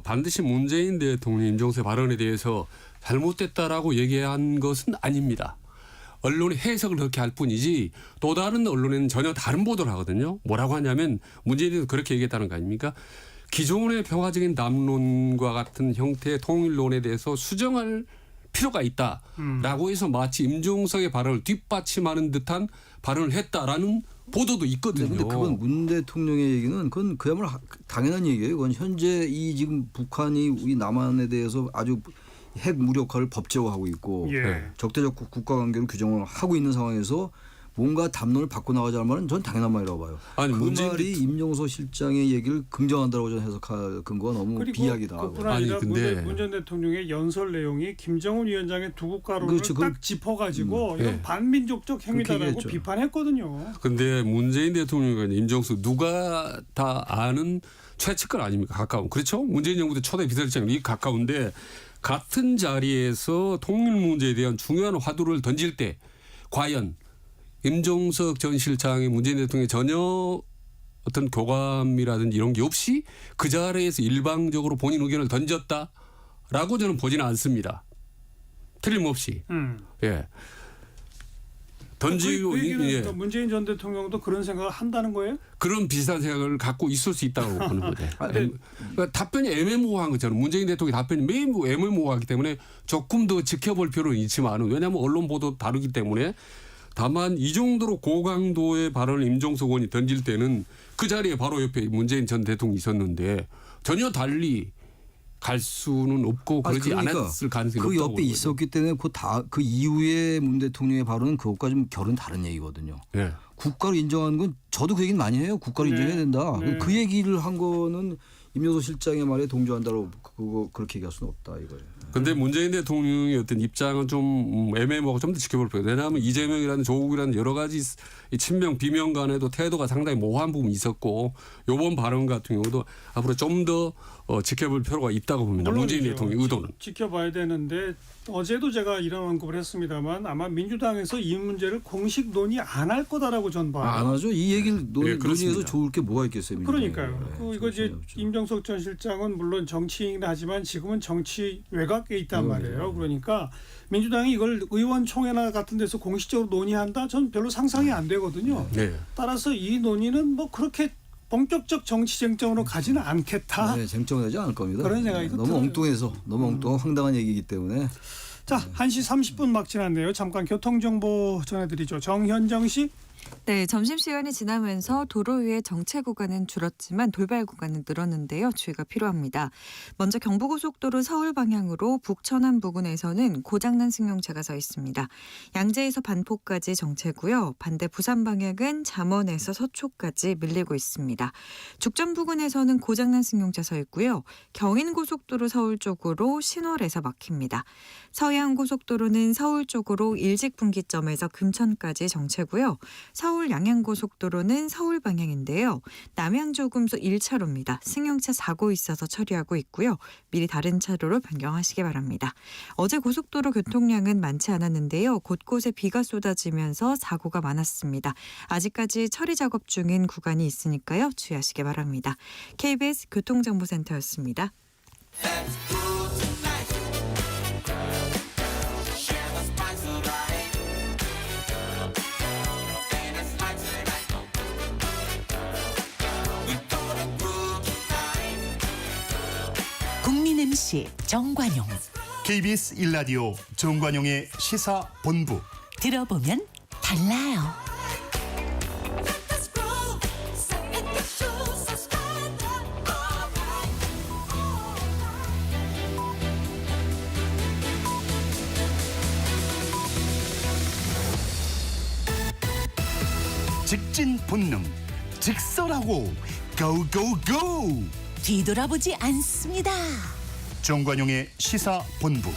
S6: 반드시 문재인 대통령 임종수의 발언에 대해서 잘못됐다라고 얘기한 것은 아닙니다. 언론이 해석을 그렇게 할 뿐이지 또 다른 언론에는 전혀 다른 보도를 하거든요. 뭐라고 하냐면 문재인 대통령이 그렇게 얘기했다는 거 아닙니까? 기존의 평화적인 담론과 같은 형태의 통일론에 대해서 수정할 필요가 있다라고 해서 마치 임종석의 발언을 뒷받침하는 듯한 발언을 했다라는 보도도 있거든요.
S5: 근데 그건 문 대통령의 얘기는 그건 그야말로 당연한 얘기예요. 그건 현재 이 지금 북한이 우리 남한에 대해서 아주 핵 무력화를 법제화하고 있고
S2: 예.
S5: 적대적 국가 관계를 규정을 하고 있는 상황에서 뭔가 담론을 바꿔나가자는 말은 전 당연한 말이라고 봐요.
S6: 아니,
S5: 그 말이 임종석 실장의 얘기를 긍정한다고 저는 해석할 근거가 너무 비약이다.
S2: 그뿐
S6: 아니,
S2: 아니라
S6: 근데
S2: 문 전 대통령의 연설 내용이 김정은 위원장의 두 국가론을
S5: 그렇죠.
S2: 딱 짚어가지고 이건
S6: 네.
S2: 반민족적 행위다라고
S5: 얘기했죠.
S2: 비판했거든요.
S6: 근데 문재인 대통령과 임종수 누가 다 아는 최측근 아닙니까? 가까운. 그렇죠? 문재인 정부 때 초대 비서실장이 이 가까운데 같은 자리에서 통일 문제에 대한 중요한 화두를 던질 때 과연 임종석 전 실장이 문재인 대통령이 전혀 어떤 교감이라든지 이런 게 없이 그 자리에서 일방적으로 본인 의견을 던졌다라고 저는 보지는 않습니다. 틀림없이. 예. 던지고
S2: 그 얘기는
S6: 예.
S2: 또 문재인 전 대통령도 그런 생각을 한다는 거예요?
S6: 그런 비슷한 생각을 갖고 있을 수 있다고 보는 거죠. 그러니까 답변이 애매모호한 것처럼 문재인 대통령의 답변이 매우 애매모호하기 때문에 조금 더 지켜볼 필요는 있지만 왜냐하면 언론 보도 다르기 때문에 다만 이 정도로 고강도의 발언을 임종석 의원이 던질 때는 그 자리에 바로 옆에 문재인 전 대통령이 있었는데 전혀 달리 갈 수는 없고 그러지 않았을 가능성이
S5: 그
S6: 높다고
S5: 옆에 있었기 때문에 그 이후에 문 대통령의 발언은 그것과 좀 결은 다른 얘기거든요.
S6: 네.
S5: 국가로 인정하는 건 저도 그 얘기는 많이 해요. 국가로
S2: 네.
S5: 인정해야 된다.
S2: 네.
S5: 그 얘기를 한 거는 임종석 실장의 말에 동조한다고 그거 그렇게 얘기할 수는 없다 이거예요.
S6: 근데 문재인 대통령의 어떤 입장은 좀 애매모호하고 좀 더 지켜볼 필요해요. 왜냐하면 이재명이라는 조국이라는 여러 가지 이 친명 비명 간에도 태도가 상당히 모호한 부분이 있었고 이번 발언 같은 경우도 앞으로 좀 더 지켜볼 필요가 있다고 봅니다. 문재인
S2: 물론이죠.
S6: 대통령의 의도는.
S2: 지켜봐야 되는데 어제도 제가 이런 언급을 했습니다만 아마 민주당에서 이 문제를 공식 논의 안 할 거다라고 전 봐요.
S5: 안 하죠. 이 얘기를
S6: 예, 그렇습니다.
S5: 논의해서 좋을 게 뭐가 있겠어요. 민주당이.
S2: 그러니까요.
S5: 예,
S2: 이거 이제
S5: 없죠.
S2: 임종석 전 실장은 물론 정치인이긴 하지만 지금은 정치 외곽에 있단 말이에요. 그러니까 민주당이 이걸 의원총회나 같은 데서 공식적으로 논의한다? 전 별로 상상이 안 되거든요.
S6: 네.
S2: 따라서 이 논의는 뭐 그렇게 본격적 정치 쟁점으로 가지는 않겠다.
S5: 네, 쟁점은 되지 않을 겁니다.
S2: 그런 생각이
S5: 너무
S2: 들어요.
S5: 엉뚱해서 너무 엉뚱한 황당한 얘기이기 때문에.
S2: 자, 1시 30분 막 지났네요. 잠깐 교통정보 전해드리죠. 정현정 씨.
S7: 네, 점심시간이 지나면서 도로 위의 정체 구간은 줄었지만 돌발 구간은 늘었는데요. 주의가 필요합니다. 먼저 경부고속도로 서울 방향으로 북천안 부근에서는 고장난 승용차가 서 있습니다. 양재에서 반포까지 정체고요. 반대 부산 방향은 잠원에서 서초까지 밀리고 있습니다. 죽전 부근에서는 고장난 승용차 서 있고요. 경인고속도로 서울 쪽으로 신월에서 막힙니다. 서해안고속도로는 서울 쪽으로 일직분기점에서 금천까지 정체고요. 서울 양양고속도로는 서울 방향인데요. 남양조금소 1차로입니다. 승용차 사고 있어서 처리하고 있고요. 미리 다른 차로로 변경하시기 바랍니다. 어제 고속도로 교통량은 많지 않았는데요. 곳곳에 비가 쏟아지면서 사고가 많았습니다. 아직까지 처리 작업 중인 구간이 있으니까요. 주의하시기 바랍니다. KBS 교통정보센터였습니다.
S3: 국민 MC 정관용.
S1: KBS 1라디오 정관용의 시사본부.
S3: 들어보면 달라요.
S1: 직진 본능. 직설하고 고고고.
S3: 뒤돌아보지 않습니다.
S1: 정관용의 시사본부.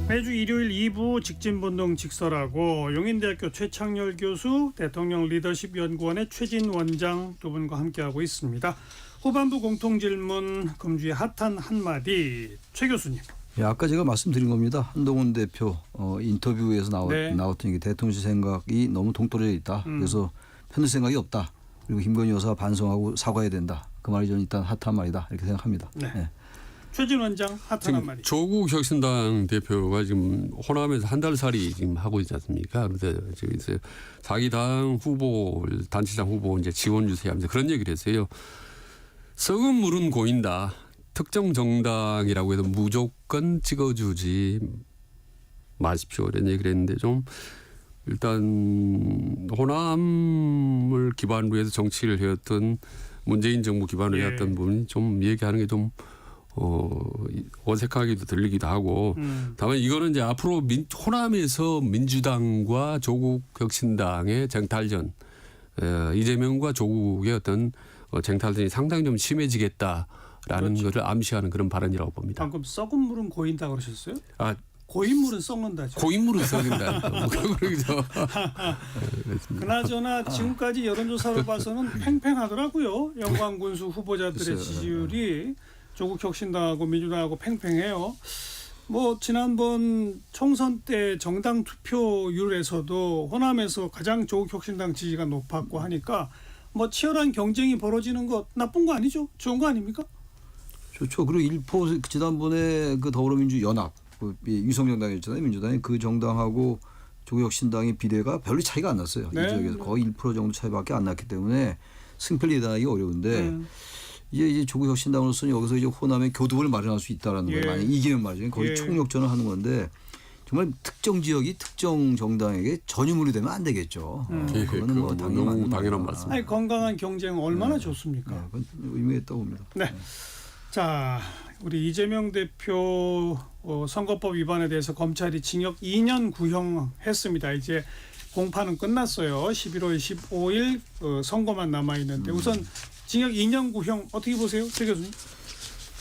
S2: 매주 일요일 2부 직진본능 직설하고 용인대학교 최창렬 교수, 대통령 리더십 연구원의 최진 원장 두 분과 함께하고 있습니다. 후반부 공통질문 금주의 핫한 한마디 최 교수님.
S5: 예, 아까 제가 말씀드린 겁니다. 한동훈 대표 인터뷰에서
S2: 네.
S5: 나왔던 게 대통령 생각이 너무 동떨어져 있다. 그래서 편들 생각이 없다. 그리고 김건희 여사가 반성하고 사과해야 된다. 그 말이 저는 일단 핫한 말이다. 이렇게 생각합니다.
S2: 네.
S5: 예.
S2: 최진 원장 핫한 한마디.
S6: 조국 혁신당 대표가 지금 호남에서 한 달살이 지금 하고 있지 않습니까? 그래서 저기서 자기 당 후보, 단체장 후보 이제 지원 주세요 하면서 그런 얘기를 했어요. 썩은 물은 고인다. 특정 정당이라고 해서 무조건 찍어주지 마십시오. 이런 얘기를 했는데 좀 일단 호남을 기반으로 해서 정치를 해왔던 문재인 정부 기반으로
S2: 예.
S6: 해왔던 부분이 좀 얘기하는 게 좀 어색하기도 들리기도 하고 다만 이거는 이제 앞으로 호남에서 민주당과 조국 혁신당의 쟁탈전 이재명과 조국의 어떤 쟁탈전이 상당히 좀 심해지겠다라는
S2: 그렇죠.
S6: 것을 암시하는 그런 발언이라고 봅니다.
S2: 방금 썩은 물은 고인다 그러셨어요?
S6: 아,
S2: 고인물은 썩는다죠.
S6: 고인물은 썩인다. 그래서
S2: 그나저나 지금까지 여론조사로 봐서는 팽팽하더라고요. 영광군수 후보자들의 지지율이 조국 혁신당하고 민주당하고 팽팽해요. 뭐 지난번 총선 때 정당 투표율에서도 호남에서 가장 조국 혁신당 지지가 높았고 하니까 뭐 치열한 경쟁이 벌어지는 것 나쁜 거 아니죠? 좋은 거 아닙니까?
S5: 좋죠. 그리고 1% 지난번에 그 더불어민주 연합 위성정당이었잖아요. 민주당이 그 정당하고 조국혁신당의 비례가 별로 차이가 안 났어요.
S2: 네.
S5: 이 지역에서 거의 1% 정도 차이밖에 안 났기 때문에 승패를 예단하기 어려운데 이제 조국혁신당으로서는 여기서 이제 호남의 교두보를 마련할 수 있다라는
S2: 예.
S5: 거예요. 만약 이기는 말이죠. 거의
S2: 예.
S5: 총력전을 하는 건데 정말 특정 지역이 특정 정당에게 전유물이 되면 안 되겠죠. 그거는 뭐 당연히
S6: 너무
S5: 맞는
S6: 당연한
S5: 말이다.
S6: 말씀.
S2: 아니 건강한 경쟁 얼마나 좋습니까?
S5: 네, 그건 의미가 있다고 봅니다.
S2: 네. 자, 우리 이재명 대표 선거법 위반에 대해서 검찰이 징역 2년 구형했습니다. 이제 공판은 끝났어요. 11월 15일 선고만 남아 있는데 우선 징역 2년 구형 어떻게 보세요, 최 교수님?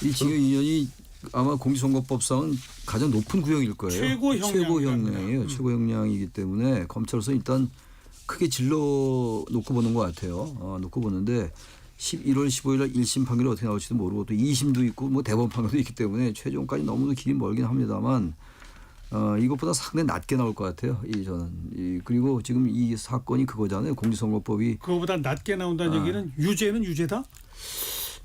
S5: 이 징역 2년이 아마 공직선거법상은 가장 높은 구형일 거예요. 최고형량이에요. 최고형량이기 때문에 검찰로서 일단 크게 질러 놓고 보는 것 같아요. 놓고 보는데 11월 15일 날 1심 판결이 어떻게 나올지도 모르고 또 2심도 있고 뭐 대법원 판결도 있기 때문에 최종까지 너무도 길이 멀긴 합니다만 이것보다 상당히 낮게 나올 것 같아요. 그리고 지금 이 사건이 그거잖아요. 공직선거법이
S2: 그거보다 낮게 나온다는 얘기는 유죄는 유죄다?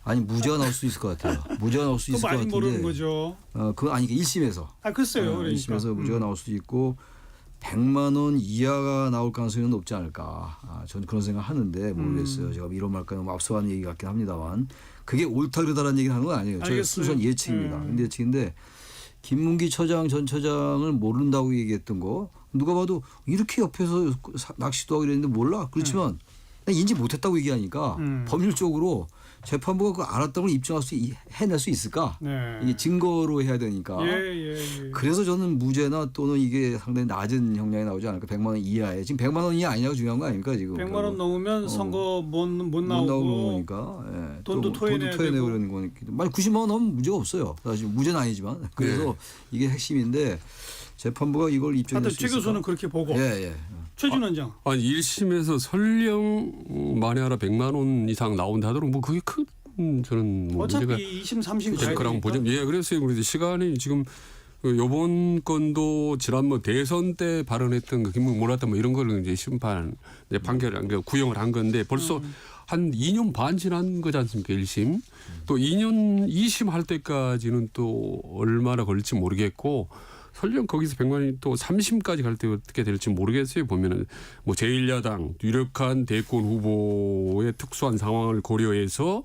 S5: 아니 무죄가 나올 수 있을 것 같아요. 무죄가 나올 수 있을 것
S2: 많이
S5: 같은데.
S2: 모르는 거죠.
S5: 그거 아니 1심에서.
S2: 아 글쎄요. 그러니까.
S5: 1심에서 무죄가 나올 수도 있고 100만 원 이하가 나올 가능성이 높지 않을까. 저는 그런 생각하는데 모르겠어요. 제가 이런 말까 너무 앞서가는 얘기 같긴 합니다만 그게 옳다 그러다라는 얘기를 하는 건 아니에요. 저희
S2: 알겠어요.
S5: 순수한 예측입니다. 근데 예측인데 김문기 처장 전 처장을 모른다고 얘기했던 거 누가 봐도 이렇게 옆에서 낚시도 하고 이랬는데 몰라. 그렇지만 난 인지 못했다고 얘기하니까 법률적으로 재판부가 그거 알았다고 해낼 수 있을까?
S2: 네.
S5: 이게 증거로 해야 되니까.
S2: 예.
S5: 그래서 저는 무죄나 또는 이게 상당히 낮은 형량이 나오지 않을까. 100만 원 이하에. 지금 100만 원 이하 아니냐고 중요한 거 아닙니까 지금.
S2: 100만 원 넘으면 선거 못 나오고
S5: 거니까. 예.
S2: 돈도 토해내야 되고.
S5: 그러는 거니까. 만약 90만 원 넘으면 문제가 없어요. 사실 무죄는 아니지만. 그래서 이게 핵심인데 재판부가 이걸 입증할 수
S2: 최
S5: 있을까.
S2: 교수는 그렇게 보고
S5: 예.
S2: 최준 원장.
S6: 아니 1심에서 설령 만에 하나 100만 원 이상 나온다 하더라도 뭐 그게 큰 저는 뭐
S2: 어차피
S6: 문제가
S2: 2심 3심
S6: 될 거라고 보죠. 예, 그래서 우리 시간이 지금 요번 건도 지난 뭐 대선 때 발언했던 그 김문기 몰랐다 뭐 이런 거를 이제 심판 이제 판결을 구형을 한 건데 벌써 한 2년 반 지난 거지 않습니까? 1심. 또 2년 2심 할 때까지는 또 얼마나 걸릴지 모르겠고 설령 거기서 100만 원이 또 3심까지 갈 때 어떻게 될지 모르겠어요. 보면은 뭐 제1야당 유력한 대권 후보의 특수한 상황을 고려해서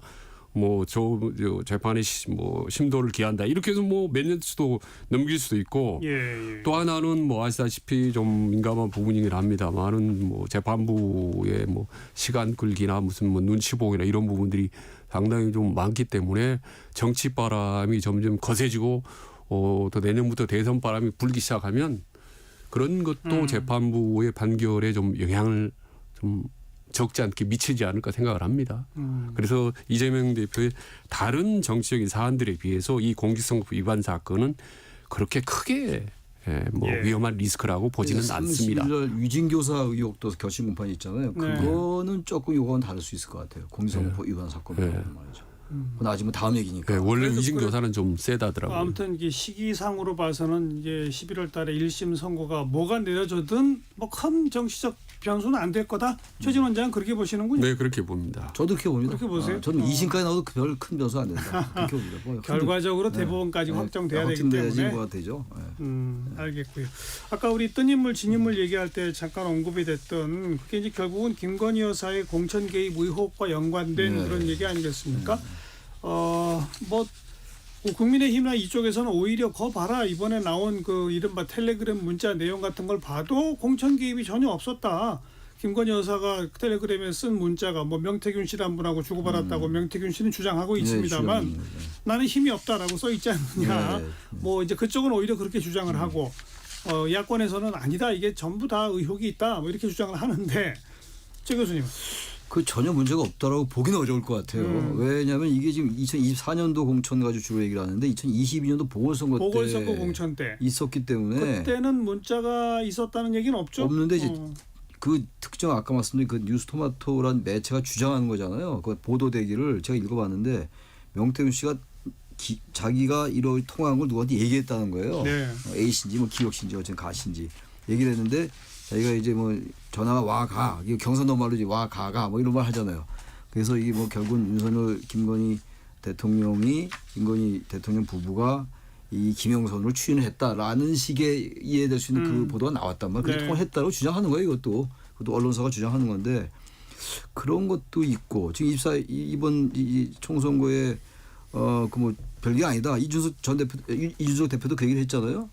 S6: 뭐 저 재판의 뭐 심도를 기한다 이렇게 해서 뭐 몇 년 수도 넘길 수도 있고
S2: 예.
S6: 또 하나는 뭐 아시다시피 좀 민감한 부분이긴 합니다만은 뭐 재판부의 뭐 시간 끌기나 무슨 뭐 눈치 보기나 이런 부분들이 상당히 좀 많기 때문에 정치 바람이 점점 거세지고 또 내년부터 대선 바람이 불기 시작하면 그런 것도 재판부의 판결에 좀 영향을 좀 적지 않게 미치지 않을까 생각을 합니다. 그래서 이재명 대표의 다른 정치적인 사안들에 비해서 이 공직선거법 위반 사건은 그렇게 크게 위험한 리스크라고 보지는 않습니다.
S5: 31일 유진교사 의혹도 결심 공판이 있잖아요. 그거는 조금 요거는 다를 수 있을 것 같아요. 공직선거법 위반 사건으로 말이죠. 그건 아직 뭐 다음 얘기니까.
S6: 네, 원래 위진교사는 좀 세다더라고요.
S2: 아무튼 이게 시기상으로 봐서는 이제 11월 달에 1심 선고가 뭐가 내려져든 뭐 큰 정치적 변수는 안 될 거다. 최진 원장은 그렇게 보시는군요.
S6: 네, 그렇게 봅니다.
S5: 저도 그렇게 봅니다.
S2: 그렇게 보세요?
S5: 저는 2심까지 나와도 별 큰 변수 안 된다. 그렇게 봅니다. 뭐
S2: 결과적으로 대법원까지 확정돼야 되기 때문에.
S5: 뭐가 되죠.
S2: 알겠고요. 아까 우리 뜬인물 진인물 얘기할 때 잠깐 언급이 됐던 그게 이제 결국은 김건희 여사의 공천 개입 의혹과 연관된 그런 얘기 아니겠습니까? 뭐 국민의힘이나 이쪽에서는 오히려 거 봐라 이번에 나온 그 이른바 텔레그램 문자 내용 같은 걸 봐도 공천 개입이 전혀 없었다. 김건희 여사가 텔레그램에 쓴 문자가 뭐 명태균 씨란 분하고 주고받았다고 명태균 씨는 주장하고 있습니다만 나는 힘이 없다라고 써 있지 않느냐. 뭐 이제 그쪽은 오히려 그렇게 주장을 하고 야권에서는 아니다 이게 전부 다 의혹이 있다 뭐 이렇게 주장을 하는데 최 교수님.
S5: 그 전혀 문제가 없다라고 보기는 어려울 것 같아요. 왜냐하면 이게 지금 2024년도 공천 가지고 주로 얘기를 하는데 2022년도 보궐선거
S2: 공천 때
S5: 있었기 때문에
S2: 그때는 문자가 있었다는 얘기는 없죠.
S5: 없는데 이제 그 특정 아까 말씀드린 그 뉴스토마토란 매체가 주장하는 거잖아요. 그 보도되기를 제가 읽어봤는데 명태균 씨가 자기가 이런 통화한 걸 누구한테 얘기했다는 거예요. A씨인지 뭐 기록씨인지 어쨌든 가씨인지 얘기를 했는데 자기가 이제 뭐 전화가 와가 이거 경상도 말로지 와가가 뭐 이런 말 하잖아요. 그래서 이게 뭐 결국은 윤석열 김건희 대통령 부부가 이 김영선으로 추인을 했다라는 식의 이해될 수 있는 그 보도가 나왔단 말이에요. 그래서 통화를 했다고 주장하는 거예요. 그것도 언론사가 주장하는 건데 그런 것도 있고 지금 이번 이 총선거에 그 뭐 별게 아니다. 이준석 대표도 그 얘기를 했잖아요.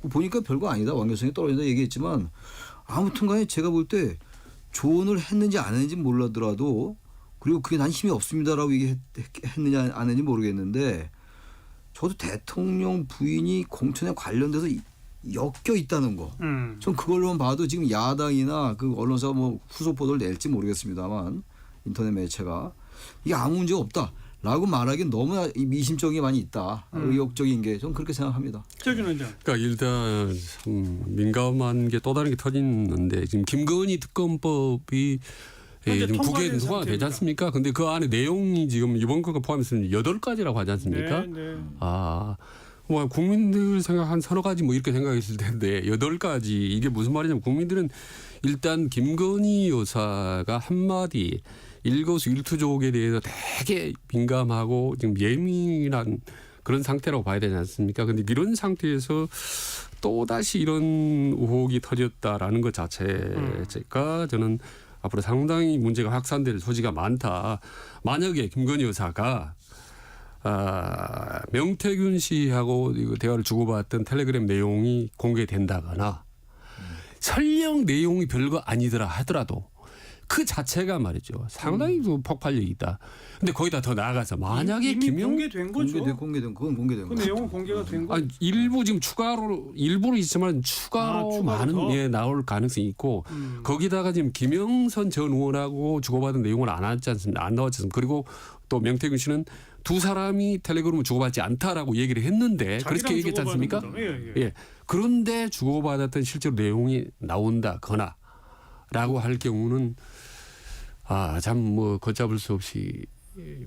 S5: 보니까 별거 아니다. 완결성이 떨어진다 얘기했지만 아무튼 간에 제가 볼 때 조언을 했는지 안 했는지 몰라더라도 그리고 그게 난 힘이 없습니다라고 얘기했느냐 안 했는지 모르겠는데 저도 대통령 부인이 공천에 관련돼서 엮여 있다는 거. 전 그걸로만 봐도 지금 야당이나 그 언론사가 뭐 후속 보도를 낼지 모르겠습니다만 인터넷 매체가 이게 아무 문제가 없다. 라고 말하기엔 너무나 미심적인 게 많이 있다. 의욕적인 게 좀 그렇게 생각합니다.
S2: 최준 원장.
S6: 그러니까 일단 민감한 게 또 다른 게 터지는데 지금 김건희 특검법이 지금 국회에 통과가 되지 않습니까? 근데 그 안에 내용이 지금 이번 거가 포함해서 8가지라고 하지 않습니까? 뭐 국민들 생각 한 서너 가지 뭐 이렇게 생각했을 텐데 8가지 이게 무슨 말이냐면 국민들은 일단 김건희 여사가 한마디 일거수일투족에 대해서 되게 민감하고 지금 예민한 그런 상태라고 봐야 되지 않습니까? 근데 이런 상태에서 또다시 이런 의혹이 터졌다라는 것 자체가 저는 앞으로 상당히 문제가 확산될 소지가 많다. 만약에 김건희 여사가 명태균 씨하고 이거 대화를 주고받았던 텔레그램 내용이 공개된다거나 설령 내용이 별거 아니더라 하더라도 그 자체가 말이죠. 상당히 폭발력이 있다. 근데 거기다 더 나아가서 만약에
S2: 이미
S6: 김영
S2: 공개된 거죠.
S5: 공개된 그건 공개된
S2: 그
S5: 거.
S2: 내용은 공개가 된 거.
S6: 아니, 일부 지금 추가로 일부는 있지만 추가로
S2: 추가로
S6: 많은
S2: 더?
S6: 예, 나올 가능성이 있고 거기다가 지금 김영선 전 의원하고 주고받은 내용은 안 나왔지 않습니까? 그리고 또 명태균 씨는 두 사람이 텔레그램을 주고받지 않다라고 얘기를 했는데 그렇게 얘기했지 않습니까? 예. 그런데 주고받았던 실제로 내용이 나온다거나라고 할 경우는 참 뭐 걷잡을 수 없이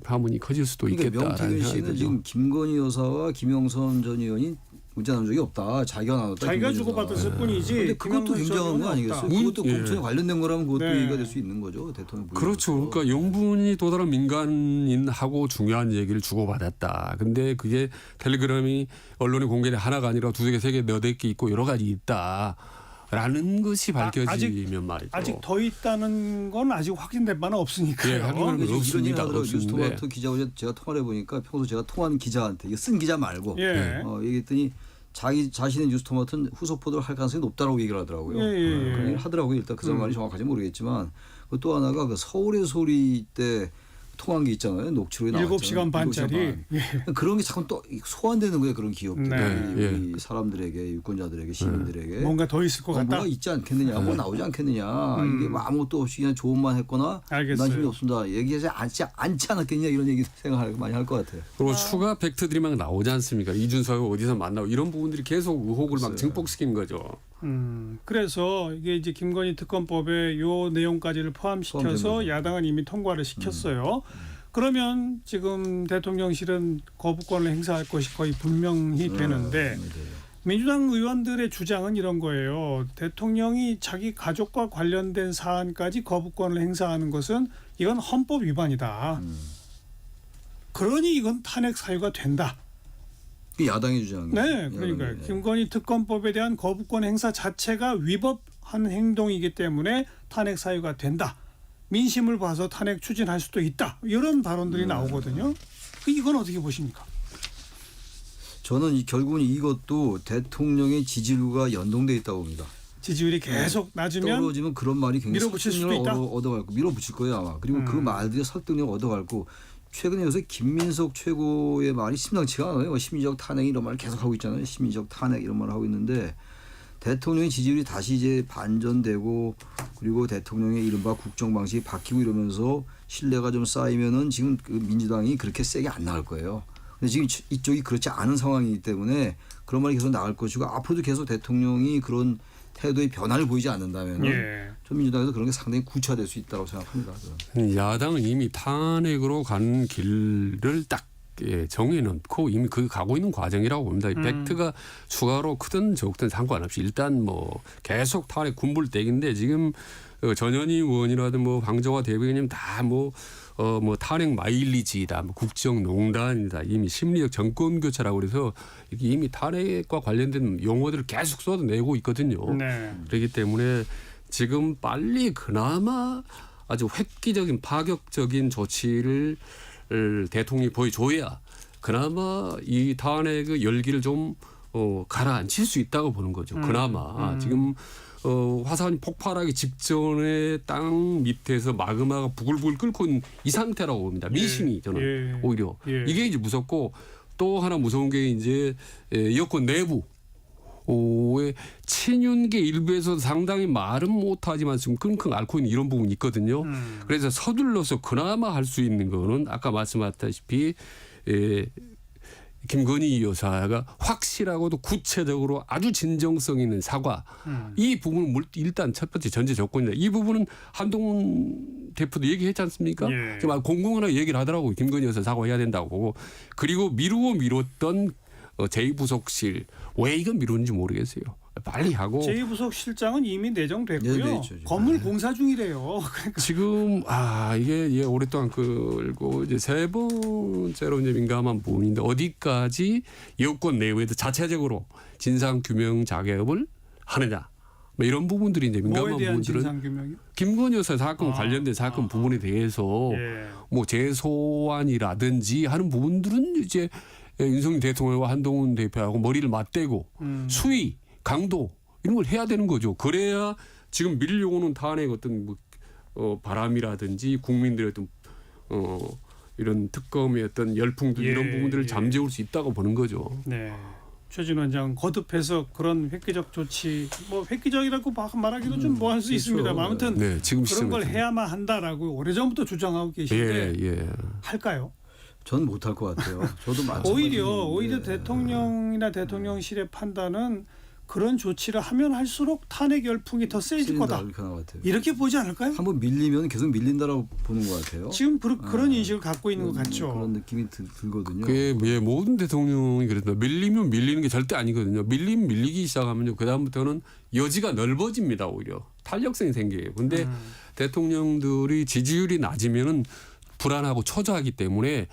S6: 파문이 커질 수도
S5: 그러니까
S6: 있겠다라는
S5: 명태균
S6: 생각이
S5: 씨는
S6: 들죠.
S5: 지금 김건희 여사와 김영선 전 의원이 문자 나눈 적이 없다. 자기가 나눴다.
S2: 자기가
S5: 김건희
S2: 주고받았을
S5: 여사가.
S2: 뿐이지.
S5: 근데 그것도
S2: 김영선
S5: 굉장한 거
S2: 전
S5: 아니겠어요?
S2: 의원은
S5: 그것도
S6: 예.
S5: 공천에 관련된 거라면 그것도
S2: 네.
S5: 얘기가 될 수 있는 거죠. 대통령 부인.
S6: 그렇죠. 그러니까 영분이 또 다른 민간인하고 중요한 얘기를 주고받았다. 근데 그게 텔레그램이 언론에 공개된 하나가 아니라 두세 개, 세 개, 너댓 개 있고 여러 가지 있다라는 것이 밝혀지면 말이죠.
S2: 아직 더 있다는 건 아직 확인된 바는 없으니까요.
S6: 예, 확인은
S5: 이런
S6: 없습니다.
S5: 얘기 하더라고요.
S6: 없는데.
S5: 뉴스토마토 기자하고 제가 통화를 해보니까 평소 제가 통화하는 기자한테 이거 쓴 기자 말고
S2: 예.
S5: 얘기했더니 자신의 뉴스토마토는 후속 보도를 할 가능성이 높다라고 얘기를 하더라고요.
S2: 예.
S5: 그런 얘기를 하더라고요. 일단 그 말이 정확하지 모르겠지만 또 하나가 그 서울의 소리 때 통한 게 있잖아요. 녹취록에 나왔잖아요.
S2: 7시간 반짜리. 예.
S5: 그런 게 자꾸 또 소환되는 거예요. 그런 기업들.
S2: 네.
S5: 우리 사람들에게 유권자들에게 시민들에게
S2: 뭔가 더 있을 것 같다.
S5: 뭐가 있지 않겠느냐, 뭐 나오지 않겠느냐. 이게 뭐 아무것도 없이 그냥 좋은 말 했거나
S2: 알겠어요.
S5: 난 힘이 없습니다. 얘기하지 않지 않았겠냐 이런 얘기 생각을 많이 할 것 같아요.
S6: 그리고 추가 팩트들이 막 나오지 않습니까? 이준석이 어디서 만나고 이런 부분들이 계속 의혹을 막 증폭시키는 거죠.
S2: 그래서 이게 이제 김건희 특검법에 요 내용까지를 포함시켜서
S5: 포함된
S2: 야당은 이미 통과를 시켰어요. 그러면 지금 대통령실은 거부권을 행사할 것이 거의 분명히 되는데 민주당 의원들의 주장은 이런 거예요. 대통령이 자기 가족과 관련된 사안까지 거부권을 행사하는 것은 이건 헌법 위반이다. 그러니 이건 탄핵 사유가 된다.
S5: 그 야당의 주장이에요.
S2: 네, 그러니까
S5: 야당의.
S2: 김건희 특검법에 대한 거부권 행사 자체가 위법한 행동이기 때문에 탄핵 사유가 된다. 민심을 봐서 탄핵 추진할 수도 있다. 이런 발언들이 나오거든요. 이건 어떻게 보십니까?
S5: 저는 결국은 이것도 대통령의 지지율과 연동돼 있다고 봅니다.
S2: 지지율이 계속 낮으면
S5: 떨어지면 그런 말이 굉장히
S2: 밀어붙일 수도
S5: 설득력을
S2: 있다?
S5: 얻어갈고 밀어붙일 거예요 아마. 그리고 그 말들이 설득력을 얻어갈고 최근에 요새 김민석 최고의 말이 심상치가 않아요. 심리적 탄핵 이런 말을 계속 하고 있잖아요. 심리적 탄핵 이런 말을 하고 있는데 대통령의 지지율이 다시 이제 반전되고 그리고 대통령의 이른바 국정 방식이 바뀌고 이러면서 신뢰가 좀 쌓이면은 지금 그 민주당이 그렇게 세게 안 나갈 거예요. 근데 지금 이쪽이 그렇지 않은 상황이기 때문에 그런 말이 계속 나갈 것이고 앞으로도 계속 대통령이 그런 태도의 변화를 보이지 않는다면 전 민주당에서 그런 게 상당히 구체화될 수 있다고 생각합니다.
S6: 야당은 이미 탄핵으로 가는 길을 딱 정해놓고 이미 그 가고 있는 과정이라고 봅니다. 이 팩트가 추가로 크든 적든 상관없이 일단 뭐 계속 탄핵 군불대기인데 지금 전현희 의원이라든 뭐 황정화 대변인님 다 뭐 탄핵 마일리지다, 뭐 국정농단이다, 이미 심리적 정권 교체라고 그래서 이미 탄핵과 관련된 용어들을 계속 쏟아내고 있거든요.
S2: 네.
S6: 그렇기 때문에 지금 빨리 그나마 아주 획기적인 파격적인 조치를 대통령이 보여줘야 그나마 이 탄핵의 열기를 좀 가라앉힐 수 있다고 보는 거죠. 그나마 지금 화산이 폭발하기 직전에 땅 밑에서 마그마가 부글부글 끓고 있는 이 상태라고 봅니다. 민심이 저는 오히려 이게 이제 무섭고 또 하나 무서운 게 이제 여권 내부. 의 친윤계 일부에서 상당히 말은 못하지만 지금 끙끙 앓고 있는 이런 부분이 있거든요. 그래서 서둘러서 그나마 할 수 있는 거는 아까 말씀하셨다시피 김건희 여사가 확실하고도 구체적으로 아주 진정성 있는 사과 이 부분은 일단 첫 번째 전제 조건이다. 이 부분은 한동훈 대표도 얘기했지 않습니까? 지금 공공연하게 얘기를 하더라고요. 김건희 여사 사과해야 된다고. 그리고 미루고 미뤘던 제2부속실 왜 이건 미루는지 모르겠어요. 빨리 하고
S2: 제2부속실장은 이미 내정됐고요.
S5: 네, 네, 있죠.
S2: 건물 공사 중이래요. 그러니까
S6: 지금 이게 예, 오랫동안 끌고 이제 세 번째로 이제 민감한 부분인데 어디까지 여권 내부에도 자체적으로 진상 규명 작업을 하느냐. 뭐 이런 부분들이 이제 민감한
S2: 뭐에 대한
S6: 부분들은
S2: 진상규명이요?
S6: 김건희 여사 사건 관련된 사건 부분에 대해서
S2: 예.
S6: 뭐 재소환이라든지 하는 부분들은 이제 윤석열 대통령과 한동훈 대표하고 머리를 맞대고 수위, 강도 이런 걸 해야 되는 거죠. 그래야 지금 밀려오는 탄핵 어떤 바람이라든지 국민들의 어떤 이런 특검의 어떤 열풍들 이런 부분들을 잠재울 수 있다고 보는 거죠.
S2: 네. 최진 원장 거듭해서 그런 획기적 조치, 뭐 획기적이라고 말하기도 좀 뭐 할 수 있습니다. 아무튼
S6: 네, 지금
S2: 그런 걸
S6: 시점에서.
S2: 해야만 한다라고 오래전부터 주장하고 계신데
S6: 예.
S2: 할까요?
S5: 저는 못할 것 같아요. 저도 마찬가지인데.
S2: 오히려 대통령이나 대통령실의 판단은 그런 조치를 하면 할수록 탄핵 열풍이 더 세질 거다.
S5: 이렇게 하는 것 같아요.
S2: 이렇게 보지 않을까요?
S5: 한번 밀리면 계속 밀린다라고 보는 것 같아요.
S2: 지금 그런 인식을 갖고 있는 것 같죠.
S5: 그런 느낌이 들거든요.
S6: 그게 모든 대통령이 그랬다. 밀리면 밀리는 게 절대 아니거든요. 밀리기 시작하면요. 그 다음부터는 여지가 넓어집니다. 오히려 탄력성이 생겨요. 근데 대통령들이 지지율이 낮으면은 불안하고 초조하기 때문에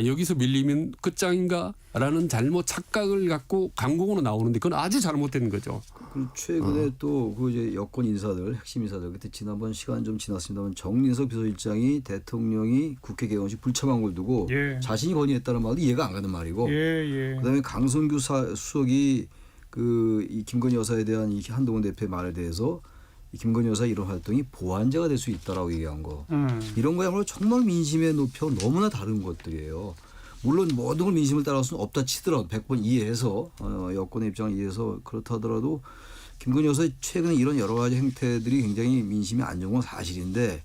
S6: 여기서 밀리면 끝장인가라는 잘못 착각을 갖고 강공으로 나오는데 그건 아주 잘못된 거죠.
S5: 그리고 최근에 또 그 이제 여권 인사들, 핵심 인사들 그때 지난번 시간 좀 지났습니다만 정진석 비서실장이 대통령이 국회 개원식 불참한 걸 두고
S2: 예.
S5: 자신이 건의했다는 말도 이해가 안 가는 말이고, 그다음에 강성규 수석이 이 김건희 여사에 대한 이 한동훈 대표의 말에 대해서 이 김건희 여사 이런 활동이 보완제가 될 수 있다라고 얘기한 거, 이런 거야말로 정말 민심의 높이와 너무나 다른 것들이에요. 물론 모든 걸 민심을 따라갈 수는 없다 치더라도 100번 이해해서 여권의 입장을 이해해서 그렇다 하더라도 김건희 여사의 최근에 이런 여러 가지 행태들이 굉장히 민심이 안 좋은 건 사실인데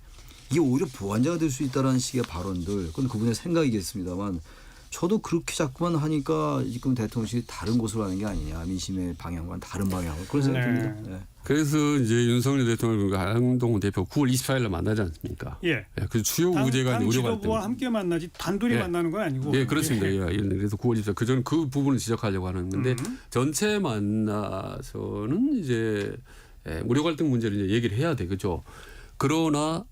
S5: 이게 오히려 보완제가 될 수 있다는 식의 발언들, 그건 그분의 생각이겠습니다만 저도 그렇게 자꾸만 하니까 지금 대통령실이 다른 곳으로 가는 게 아니냐, 민심의 방향과는 다른 방향으로 그런 생각이 듭니다. 네.
S6: 그래서 이제 윤석열 대통령과 한동훈 대표 9월 24일에 만나지 않습니까?
S2: 예.
S6: 그 주요 우제가
S2: 당
S6: 우려가
S2: 지도부와 함께 만나지 단둘이 만나는 건 아니고.
S6: 예, 그렇습니다. 예. 그래서 9월 24일 그전 그 부분을 지적하려고 하는 건데 전체 만나서는 이제 무료 갈등 문제를 이제 얘기를 해야 되겠죠. 그러나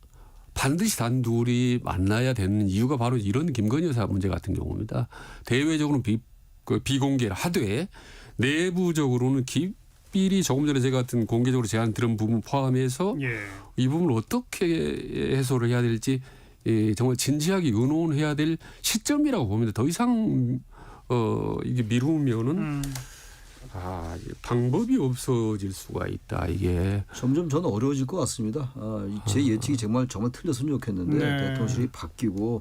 S6: 반드시 단둘이 만나야 되는 이유가 바로 이런 김건희 여사 문제 같은 경우입니다. 대외적으로는 비공개를 하되 내부적으로는 기필이 조금 전에 제가 같은 공개적으로 제안 들은 부분 포함해서 이 부분을 어떻게 해소를 해야 될지 정말 진지하게 의논해야 될 시점이라고 봅니다. 더 이상 이게 미루면은 방법이 없어질 수가 있다. 이게
S5: 점점 저는 어려워질 것 같습니다. 제 예측이 정말 틀렸으면 좋겠는데 대통령실이 바뀌고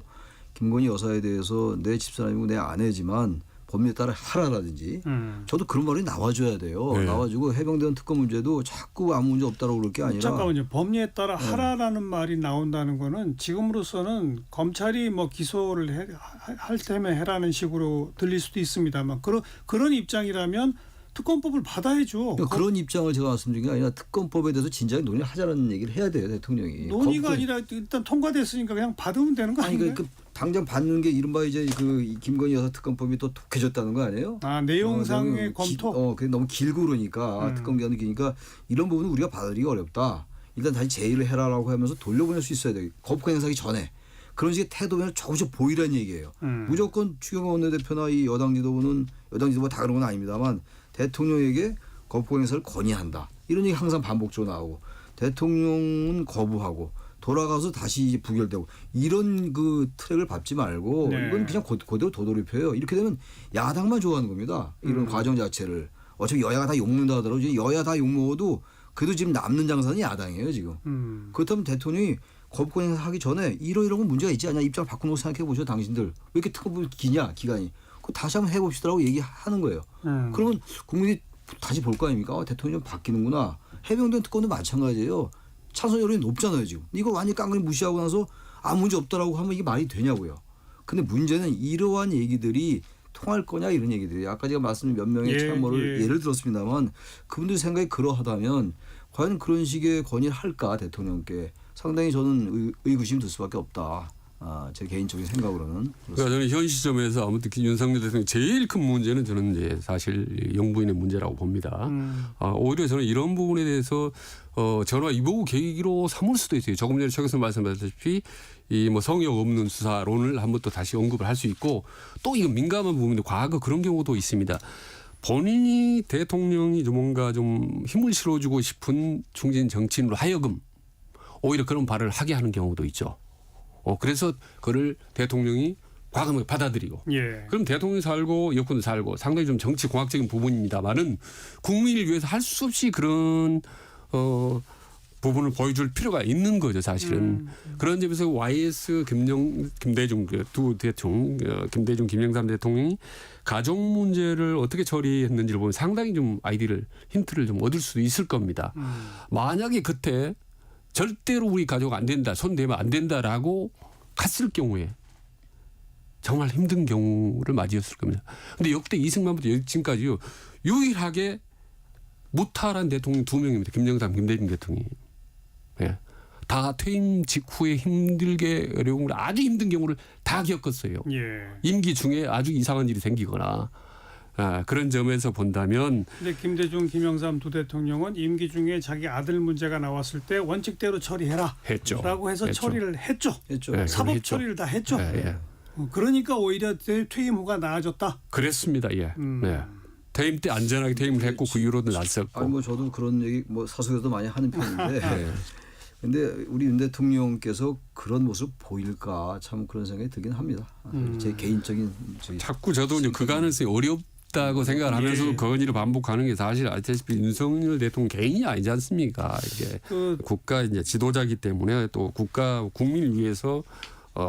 S5: 김건희 여사에 대해서 내 집사람이고 내 아내지만 법률에 따라 하라라든지 저도 그런 말이 나와줘야 돼요.
S6: 네.
S5: 나와주고 해병대원 특검 문제도 자꾸 아무 문제 없다고 그럴 게 아니라
S2: 잠깐만요. 법리에 따라 하라라는 말이 나온다는 거는 지금으로서는 검찰이 뭐 기소를 할 때면 해라는 식으로 들릴 수도 있습니다만 그런 입장이라면 특검법을 받아야죠.
S5: 그런 입장을 제가 말씀드린 게 아니라 특검법에 대해서 진작에 논의를 하자는 얘기를 해야 돼요. 대통령이.
S2: 논의가 아니라 일단 통과됐으니까 그냥 받으면 되는 거 아니에요?
S5: 그러니까 당장 받는 게 이른바 이제 그 김건희 여사 특검법이 또 독해졌다는 거 아니에요?
S2: 내용상의 검토.
S5: 그게 너무 길고 그러니까 특검 기간이 기니까 이런 부분은 우리가 받아들이기 어렵다. 일단 다시 제의를 해라라고 하면서 돌려보낼 수 있어야 돼. 거부권 행사하기 전에. 그런 식의 태도면 조금씩 보이라는 얘기예요. 무조건 추경호 원내대표나 이 여당 지도부가 다 그런 건 아닙니다만 대통령에게 거부권 행사를 건의한다. 이런 얘기 항상 반복적으로 나오고 대통령은 거부하고 돌아가서 다시 이제 부결되고 이런 그 트랙을 밟지 말고 이건 그냥 그대로 도돌이표예요. 이렇게 되면 야당만 좋아하는 겁니다. 이런 과정 자체를. 어차피 여야가 다 욕먹는다 하더라도 여야 다 욕먹어도 그래도 지금 남는 장사는 야당이에요 지금. 그렇다면 대통령이 거부권 행사하기 전에 이러이러한 문제가 있지 않냐 입장을 바꾸는 거 생각해 보죠. 당신들 왜 이렇게 특검이 기냐 기간이. 그거 다시 한번 해봅시다라고 얘기하는 거예요. 그러면 국민이 다시 볼 거 아닙니까? 대통령이 좀 바뀌는구나. 해병대 특검도 마찬가지예요. 찬성 여론이 높잖아요 지금. 이거 완전히 깡그리 무시하고 나서 아무 문제 없다라고 하면 이게 말이 되냐고요. 근데 문제는 이러한 얘기들이 통할 거냐 이런 얘기들이에요. 아까 제가 말씀드린 몇 명의 참모를 예를 들었습니다만 그분들 생각이 그러하다면 과연 그런 식의 건의를 할까 대통령께 상당히 저는 의구심이 들 수밖에 없다. 제 개인적인 생각으로는.
S6: 그러니까 저는 현 시점에서 아무튼 윤석열 대통령 제일 큰 문제는 저는 이제 사실 영부인의 문제라고 봅니다. 오히려 저는 이런 부분에 대해서 전화 이보고 계기로 삼을 수도 있어요. 조금 전에 최 교수님 말씀하셨다시피 이 뭐 성역 없는 수사론을 한번 또 다시 언급을 할 수 있고 또 이건 민감한 부분인데 과거 그런 경우도 있습니다. 본인이 대통령이 좀 뭔가 좀 힘을 실어주고 싶은 중진 정치인으로 하여금 오히려 그런 발언을 하게 하는 경우도 있죠. 그래서 그를 대통령이 과감하게 받아들이고
S2: 예.
S6: 그럼 대통령이 살고 여권도 살고 상당히 좀 정치 공학적인 부분입니다만은 국민을 위해서 할 수 없이 그런 부분을 보여줄 필요가 있는 거죠, 사실은. 그런 점에서 YS 김대중 두 대통령, 김대중 김영삼 대통령이 가족 문제를 어떻게 처리했는지를 보면 상당히 좀 힌트를 좀 얻을 수도 있을 겁니다. 만약에 그때 절대로 우리 가족 안 된다, 손 대면 안 된다라고 갔을 경우에 정말 힘든 경우를 맞이했을 겁니다. 근데 역대 이승만부터 지금까지요 유일하게 무탈한 대통령 2명입니다. 김영삼, 김대중 대통령이. 예. 다 퇴임 직후에 힘들게 어려운 아주 힘든 경우를 다 겪었어요.
S2: 예.
S6: 임기 중에 아주 이상한 일이 생기거나 그런 점에서 본다면.
S2: 근데 김대중, 김영삼 두 대통령은 임기 중에 자기 아들 문제가 나왔을 때 원칙대로 처리해라.
S6: 했죠.
S2: 라고 해서
S6: 했죠.
S2: 처리를 했죠.
S6: 네,
S2: 사법
S6: 했죠.
S2: 처리를 다 했죠.
S6: 예.
S2: 그러니까 오히려 퇴임 후가 나아졌다.
S6: 그랬습니다. 예. 네. 퇴임 때 안전하게 퇴임을 했고 그 이후로도 낫었고.
S5: 아니 뭐 저도 그런 얘기 뭐 사석에서도 많이 하는 편인데.
S6: 네.
S5: 근데 우리 윤 대통령께서 그런 모습 보일까 참 그런 생각이 들긴 합니다. 제 개인적인
S6: 자꾸 저도 이제 그 가능성이 어렵다고 생각을 하면서도
S2: 예.
S6: 건의를 반복하는 게 사실 아시다시피 윤석열 대통령 개인이 아니지 않습니까? 이게 국가 이제 지도자이기 때문에 또 국민을 위해서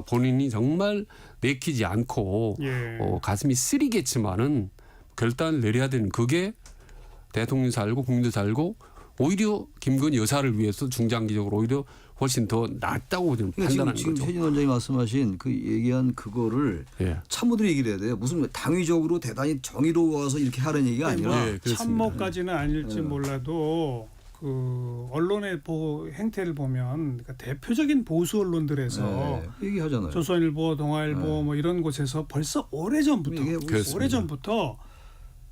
S6: 본인이 정말 내키지 않고
S2: 예.
S6: 가슴이 쓰리겠지만은 결단을 내려야 되는 그게 대통령 살고 국민도 살고 오히려 김건희 여사를 위해서 중장기적으로 오히려 훨씬 더 낫다고 저는 판단하는
S5: 지금
S6: 거죠.
S5: 최진 원장이 말씀하신 그 얘기한 그거를
S6: 예.
S5: 참모들이 얘기를 해야 돼요. 무슨 당위적으로 대단히 정의로워서 이렇게 하는 얘기가 아니라
S6: 예, 그렇습니다.
S2: 참모까지는 아닐지 몰라도 그 언론의 행태를 보면 그러니까 대표적인 보수 언론들에서
S5: 얘기하잖아요.
S2: 조선일보, 동아일보 뭐 이런 곳에서 벌써 오래전부터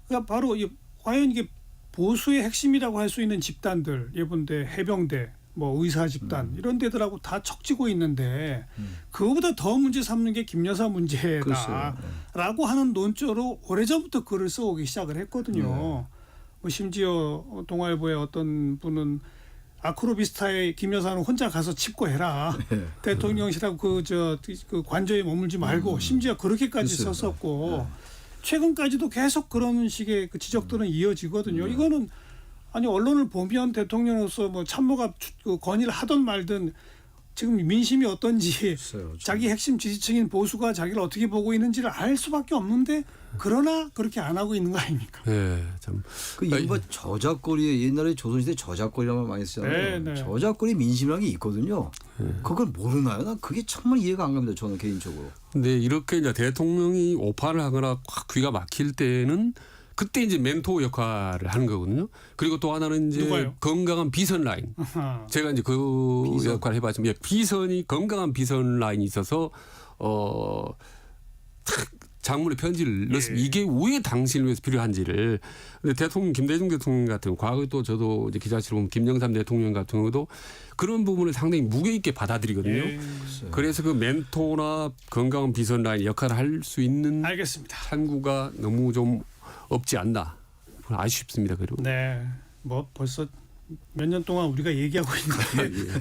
S2: 그러니까 바로 과연 이게 보수의 핵심이라고 할 수 있는 집단들, 예컨대 해병대, 뭐 의사 집단 이런 데들하고 다 척지고 있는데 그거보다 더 문제 삼는 게 김여사 문제다라고 하는 논조로 오래전부터 글을 써오기 시작을 했거든요. 뭐 심지어 동아일보의 어떤 분은 아크로비스타에 김여사는 혼자 가서 칩고해라. 대통령실하고 그 관저에 머물지 말고 심지어 그렇게까지 썼었고 최근까지도 계속 그런 식의 그 지적들은 이어지거든요. 이거는 아니 언론을 보면 대통령으로서 뭐 참모가 건의를 하든 말든 지금 민심이 어떤지 자기 핵심 지지층인 보수가 자기를 어떻게 보고 있는지를 알 수밖에 없는데 그러나 그렇게 안 하고 있는 거 아닙니까?
S6: 네, 참.
S5: 그 이른바 저작거리에 옛날에 조선시대 저작거리라고 많이 쓰잖아요.
S2: 네.
S5: 저작거리 민심이라는 게 있거든요. 그걸 모르나요? 난 그게 정말 이해가 안 갑니다. 저는 개인적으로.
S6: 근데 이렇게 이제 대통령이 오판을 하거나 확 귀가 막힐 때는 그때 이제 멘토 역할을 하는 거거든요. 그리고 또 하나는 이제
S2: 누가요?
S6: 건강한 비선 라인. 제가 이제 그 역할을 해봤지만 비선이 건강한 비선 라인이 있어서 장문의 편지를 넣었습니다. 이게 왜 당신을 위해서 필요한지를. 근데 대통령 김대중 대통령 같은 과거 또 저도 이제 기자실을 보면 김영삼 대통령 같은 경우도 그런 부분을 상당히 무게 있게 받아들이거든요. 그래서 그 멘토나 건강한 비선 라인 역할을 할 수 있는
S2: 알겠습니다.
S6: 창구가 너무 좀 없지 않나. 아쉽습니다. 그리고.
S2: 네, 뭐 벌써 몇 년 동안 우리가 얘기하고 있는데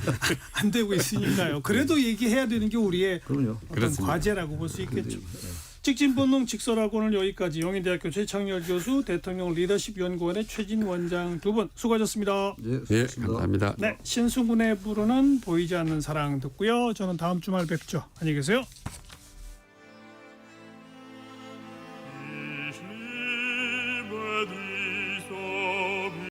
S2: 안 되고 있으니까요. 그래도 얘기해야 되는 게 우리의 어떤
S6: 그렇습니다.
S2: 과제라고 볼 수 있겠죠. 직진본능 직설학원은 여기까지. 영인대학교 최창렬 교수, 대통령 리더십 연구원의 최진 원장 두 분 수고하셨습니다.
S6: 네, 감사합니다.
S2: 네, 신승훈의 부르는 보이지 않는 사랑 듣고요. 저는 다음 주말 뵙죠. 안녕히 계세요.